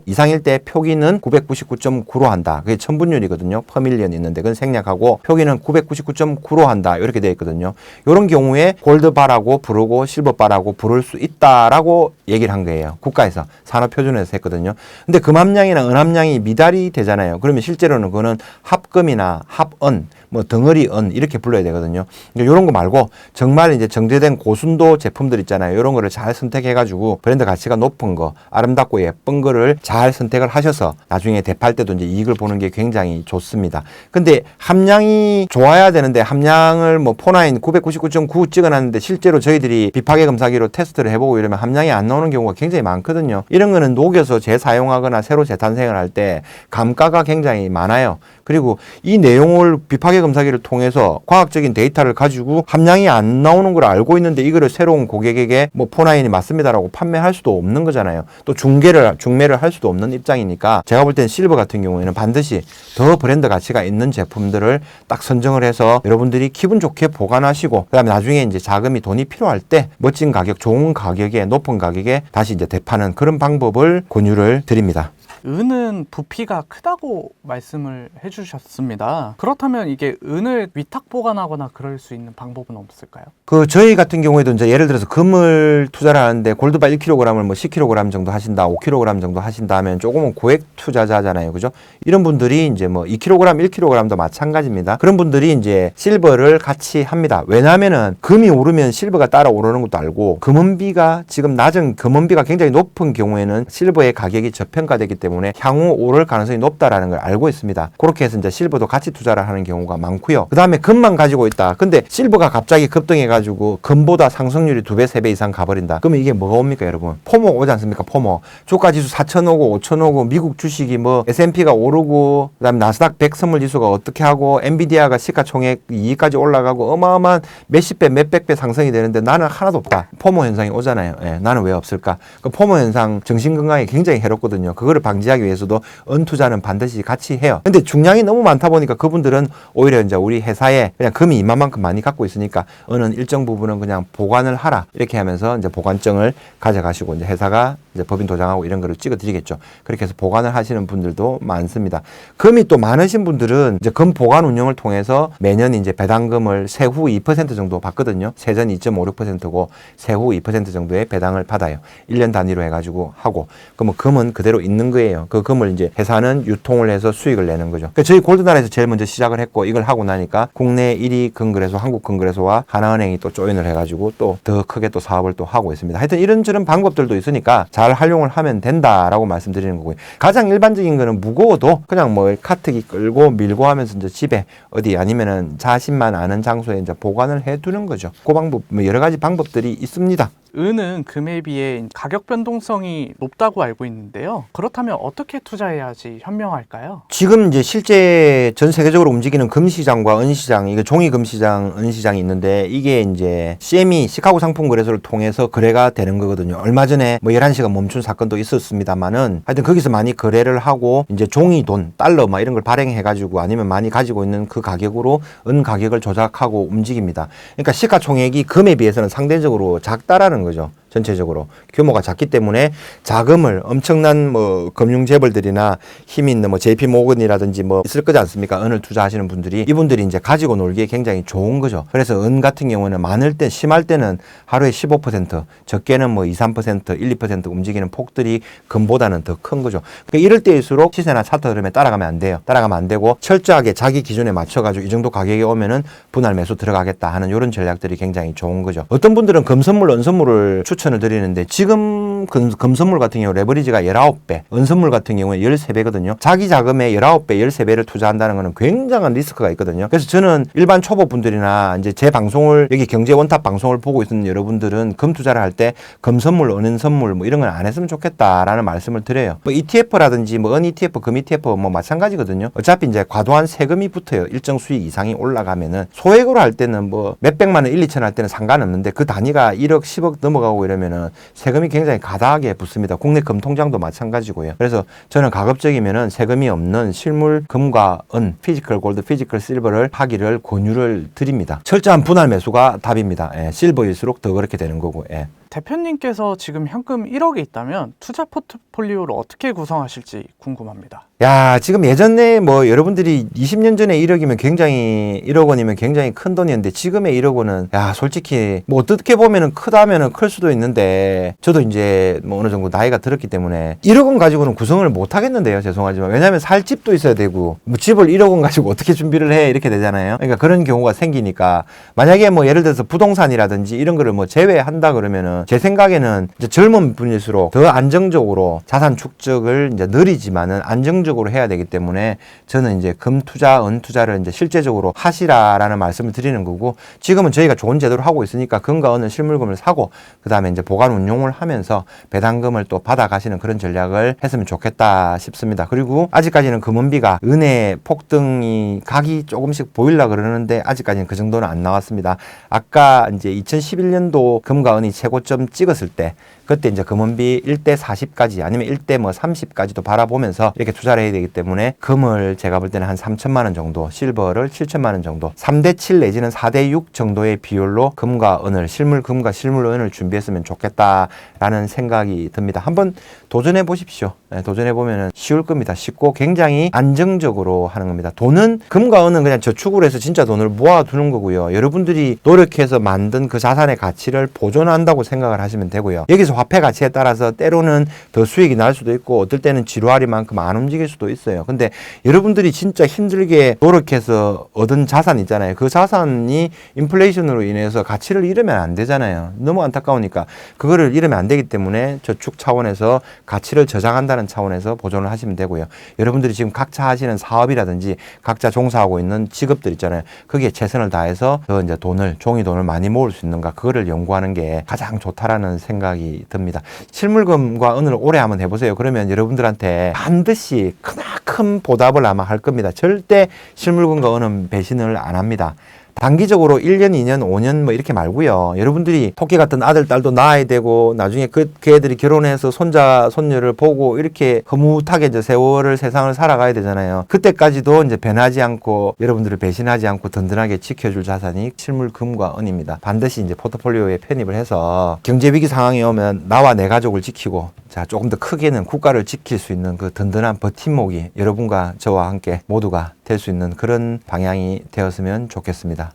이상일 때 표기는 999.9로 한다. 그게 천분율이거든요. 퍼밀리언 있는데 그건 생략하고 표기는 999.9로 한다. 이렇게 되어 있거든요. 이런 경우에 골드바라고 부르고 실버바라고 부를 수 있다라고 얘기를 한 거예요. 국가에서 산업표준에서 했거든요. 근데 금함량이나 은함량이 미달이 되잖아요. 그러면 실제로는 그거는 합금이나 합은 뭐 덩어리 은 이렇게 불러야 되거든요. 그러니까 이런 거 말고 정말 이제 정제된 고순도 제품들 있잖아요. 이런 거를 잘 선택해가지고 브랜드 가치가 높은 거, 아름답고 예쁜 거를 잘 선택을 하셔서 나중에 대팔 때도 이제 이익을 보는 게 굉장히 좋습니다. 근데 함량이 좋아야 되는데 함량을 뭐 포나인 999.9 찍어놨는데 실제로 저희들이 비파괴 검사기로 테스트를 해보고 이러면 함량이 안 나오는 경우가 굉장히 많거든요. 이런 거는 녹여서 재사용하거나 새로 재탄생을 할 때 감가가 굉장히 많아요. 그리고 이 내용을 비파괴 검사기를 통해서 과학적인 데이터를 가지고 함량이 안 나오는 걸 알고 있는데 이거를 새로운 고객에게 뭐 포나인이 맞습니다라고 판매할 수도 없는 거잖아요. 또 중매를 할 수도 없는 입장이니까 제가 볼 때는 실버 같은 경우에는 반드시 더 브랜드 가치가 있는 제품들을 딱 선정을 해서 여러분들이 기분 좋게 보관하시고 그다음에 나중에 이제 자금이 돈이 필요할 때 멋진 가격, 좋은 가격에 높은 가격에 다시 이제 되파는 그런 방법을 권유를 드립니다. 은은 부피가 크다고 말씀을 해주셨습니다. 그렇다면 이게 은을 위탁 보관하거나 그럴 수 있는 방법은 없을까요? 저희 같은 경우에도 이제 예를 들어서 금을 투자를 하는데 골드바 1kg을 뭐 10kg 정도 하신다, 5kg 정도 하신다 하면 조금은 고액 투자자잖아요. 그죠? 이런 분들이 이제 뭐 2kg, 1kg도 마찬가지입니다. 그런 분들이 이제 실버를 같이 합니다. 왜냐하면은 금이 오르면 실버가 따라 오르는 것도 알고, 금은비가 지금 낮은 금은비가 굉장히 높은 경우에는 실버의 가격이 저평가되기 때문에 향후 오를 가능성이 높다라는 걸 알고 있습니다. 그렇게 해서 이제 실버도 같이 투자를 하는 경우가 많고요. 그 다음에 금만 가지고 있다. 근데 실버가 갑자기 급등해가지고 금보다 상승률이 2배, 3배 이상 가버린다. 그러면 이게 뭐가 옵니까, 여러분? 포모 오지 않습니까? 포모. 주가지수 4천 오고 5천 오고 미국 주식이 뭐 S&P가 오르고 그다음에 나스닥 100 선물지수가 어떻게 하고 엔비디아가 시가총액 2위까지 올라가고 어마어마한 몇십 배, 몇백 배 상승이 되는데 나는 하나도 없다. 포모 현상이 오잖아요. 예, 나는 왜 없을까? 그 포모 현상 정신 건강에 굉장히 해롭거든요. 그거를 방지하기 위해서도 은 투자는 반드시 같이 해요. 근데 중량이 너무 많다 보니까 그분들은 오히려 이제 우리 회사에 그냥 금이 이만큼 많이 갖고 있으니까 은은 일정 부분은 그냥 보관을 하라. 이렇게 하면서 이제 보관증을 가져가시고 이제 회사가 이제 법인 도장하고 이런 거를 찍어 드리겠죠. 그렇게 해서 보관을 하시는 분들도 많습니다. 금이 또 많으신 분들은 이제 금 보관 운영을 통해서 매년 이제 배당금을 세후 2% 정도 받거든요. 세전 2.56%고 세후 2% 정도의 배당을 받아요. 1년 단위로 해가지고 하고. 그러면 금은 그대로 있는 거예요. 그 금을 이제 회사는 유통을 해서 수익을 내는 거죠. 그러니까 저희 골드나라에서 제일 먼저 시작을 했고 이걸 하고 나니까 국내 1위 금거래소 한국금거래소와 하나은행이 또 조인을 해가지고 또 더 크게 또 사업을 또 하고 있습니다. 하여튼 이런저런 방법들도 있으니까 잘 활용을 하면 된다라고 말씀드리는 거고요. 가장 일반적인 거는 무거워도 그냥 뭐 카트기 끌고 밀고 하면서 이제 집에 어디 아니면은 자신만 아는 장소에 이제 보관을 해두는 거죠. 그 방법, 뭐 여러 가지 방법들이 있습니다. 은은 금에 비해 가격 변동성이 높다고 알고 있는데요. 그렇다면 어떻게 투자해야지 현명할까요? 지금 이제 실제 전 세계적으로 움직이는 금 시장과 은 시장, 이게 종이 금 시장, 은 시장이 있는데 이게 이제 CME 시카고 상품 거래소를 통해서 거래가 되는 거거든요. 얼마 전에 뭐 11시간 멈춘 사건도 있었습니다만은 하여튼 거기서 많이 거래를 하고 이제 종이 돈, 달러 막 이런 걸 발행해 가지고 아니면 많이 가지고 있는 그 가격으로 은 가격을 조작하고 움직입니다. 그러니까 시가총액이 금에 비해서는 상대적으로 작다라는 거죠. 전체적으로 규모가 작기 때문에 자금을 엄청난 뭐 금융 재벌들이나 힘 있는 뭐 JP 모건이라든지 뭐 있을 거지 않습니까? 은을 투자하시는 분들이 이분들이 이제 가지고 놀기에 굉장히 좋은 거죠. 그래서 은 같은 경우는 많을 때 심할 때는 하루에 15%, 적게는 뭐 2, 3%, 1, 2% 움직이는 폭들이 금보다는 더 큰 거죠. 그러니까 이럴 때일수록 시세나 차트 흐름에 따라가면 안 돼요. 따라가면 안 되고 철저하게 자기 기준에 맞춰가지고 이 정도 가격이 오면은 분할 매수 들어가겠다 하는 이런 전략들이 굉장히 좋은 거죠. 어떤 분들은 금 선물, 은 선물을 추천을 드리는데 지금 금 선물 같은 경우 레버리지가 19배, 은 선물 같은 경우에 13배거든요. 자기 자금의 19배, 13배를 투자한다는 것은 굉장한 리스크가 있거든요. 그래서 저는 일반 초보분들이나 이제 제 방송을 여기 경제 원탑 방송을 보고 있는 여러분들은 금 투자를 할 때 금 선물, 은 선물 뭐 이런 건 안 했으면 좋겠다라는 말씀을 드려요. 뭐 ETF라든지 뭐 은 ETF, 금 ETF 뭐 마찬가지거든요. 어차피 이제 과도한 세금이 붙어요. 일정 수익 이상이 올라가면은 소액으로 할 때는 뭐 몇백만 원, 1, 2천 할 때는 상관없는데 그 단위가 1억, 10억 넘어가고 이러면은 세금이 굉장히 가다하게 붙습니다. 국내 금 통장도 마찬가지고요. 그래서 저는 가급적이면은 세금이 없는 실물 금과 은, 피지컬 골드, 피지컬 실버를 하기를 권유를 드립니다. 철저한 분할 매수가 답입니다. 예, 실버일수록 더 그렇게 되는 거고. 예. 대표님께서 지금 현금 1억이 있다면 투자 포트폴리오를 어떻게 구성하실지 궁금합니다. 야, 지금 예전에 뭐 여러분들이 20년 전에 1억이면 굉장히 1억 원이면 굉장히 큰 돈이었는데 지금의 1억 원은 야, 솔직히 뭐 어떻게 보면은 크다면은 클 수도 있는데 저도 이제 뭐 어느 정도 나이가 들었기 때문에 1억 원 가지고는 구성을 못 하겠는데요. 죄송하지만. 왜냐하면 살 집도 있어야 되고 뭐 집을 1억 원 가지고 어떻게 준비를 해 이렇게 되잖아요. 그러니까 그런 경우가 생기니까 만약에 뭐 예를 들어서 부동산이라든지 이런 거를 뭐 제외한다 그러면은 제 생각에는 이제 젊은 분일수록 더 안정적으로 자산 축적을 이제 느리지만은 안정적으로 해야 되기 때문에 저는 이제 금 투자, 은 투자를 이제 실제적으로 하시라라는 말씀을 드리는 거고 지금은 저희가 좋은 제도를 하고 있으니까 금과 은은 실물금을 사고 그 다음에 이제 보관 운용을 하면서 배당금을 또 받아가시는 그런 전략을 했으면 좋겠다 싶습니다. 그리고 아직까지는 금은비가 은의 폭등이 각이 조금씩 보이려 그러는데 아직까지는 그 정도는 안 나왔습니다. 아까 이제 2011년도 금과 은이 최고점 찍었을 때 그때 이제 금원비 1대 40까지 아니면 1대 뭐 30까지도 바라보면서 이렇게 투자를 해야 되기 때문에 금을 제가 볼 때는 한 3천만 원 정도, 실버를 7천만 원 정도, 3대 7 내지는 4대 6 정도의 비율로 금과 은을, 실물금과 실물은을 준비했으면 좋겠다라는 생각이 듭니다. 한번 도전해 보십시오. 네, 도전해 보면은 쉬울 겁니다. 쉽고 굉장히 안정적으로 하는 겁니다. 돈은, 금과 은은 그냥 저축을 해서 진짜 돈을 모아두는 거고요. 여러분들이 노력해서 만든 그 자산의 가치를 보존한다고 생각을 하시면 되고요. 여기서 화폐 가치에 따라서 때로는 더 수익이 날 수도 있고 어떨 때는 지루하리만큼 안 움직일 수도 있어요. 근데 여러분들이 진짜 힘들게 노력해서 얻은 자산 있잖아요. 그 자산이 인플레이션으로 인해서 가치를 잃으면 안 되잖아요. 너무 안타까우니까 그거를 잃으면 안 되기 때문에 저축 차원에서 가치를 저장한다는 차원에서 보존을 하시면 되고요. 여러분들이 지금 각자 하시는 사업이라든지 각자 종사하고 있는 직업들 있잖아요. 거기에 최선을 다해서 더 이제 돈을, 종이 돈을 많이 모을 수 있는가, 그거를 연구하는 게 가장 좋다라는 생각이 듭니다. 실물금과 은을 오래 한번 해보세요. 그러면 여러분들한테 반드시 크나큰 보답을 아마 할 겁니다. 절대 실물금과 은은 배신을 안 합니다. 단기적으로 1년, 2년, 5년 뭐 이렇게 말고요. 여러분들이 토끼 같은 아들, 딸도 낳아야 되고 나중에 그 애들이 결혼해서 손자, 손녀를 보고 이렇게 흐뭇하게 이제 세월을, 세상을 살아가야 되잖아요. 그때까지도 이제 변하지 않고 여러분들을 배신하지 않고 든든하게 지켜줄 자산이 실물금과 은입니다. 반드시 이제 포트폴리오에 편입을 해서 경제위기 상황이 오면 나와 내 가족을 지키고, 자, 조금 더 크게는 국가를 지킬 수 있는 그 든든한 버팀목이 여러분과 저와 함께 모두가 될 수 있는 그런 방향이 되었으면 좋겠습니다.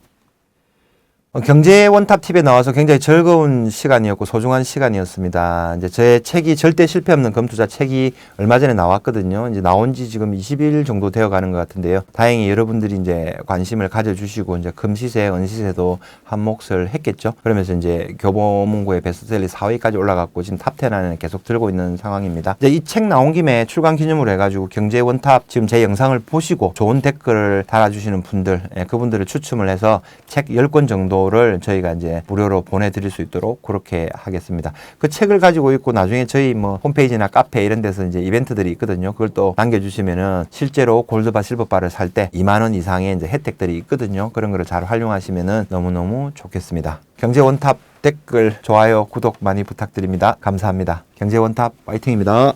경제 원탑 팁에 나와서 굉장히 즐거운 시간이었고 소중한 시간이었습니다. 이제 제 책이 절대 실패 없는 금투자 책이 얼마 전에 나왔거든요. 이제 나온 지 지금 20일 정도 되어 가는 것 같은데요. 다행히 여러분들이 이제 관심을 가져주시고 이제 금 시세, 은 시세도 한 몫을 했겠죠. 그러면서 이제 교보문고의 베스트셀러 4위까지 올라갔고 지금 탑10 안에 계속 들고 있는 상황입니다. 이제 이 책 나온 김에 출간 기념으로 해가지고 경제 원탑 지금 제 영상을 보시고 좋은 댓글을 달아주시는 분들, 그분들을 추첨을 해서 책 10권 정도 를 저희가 이제 무료로 보내드릴 수 있도록 그렇게 하겠습니다. 그 책을 가지고 있고 나중에 저희 뭐 홈페이지나 카페 이런 데서 이제 이벤트들이 있거든요. 그걸 또 남겨주시면은 실제로 골드바, 실버바를 살 때 2만 원 이상의 이제 혜택들이 있거든요. 그런 거를 잘 활용하시면은 너무너무 좋겠습니다. 경제원탑 댓글, 좋아요, 구독 많이 부탁드립니다. 감사합니다. 경제원탑 파이팅입니다.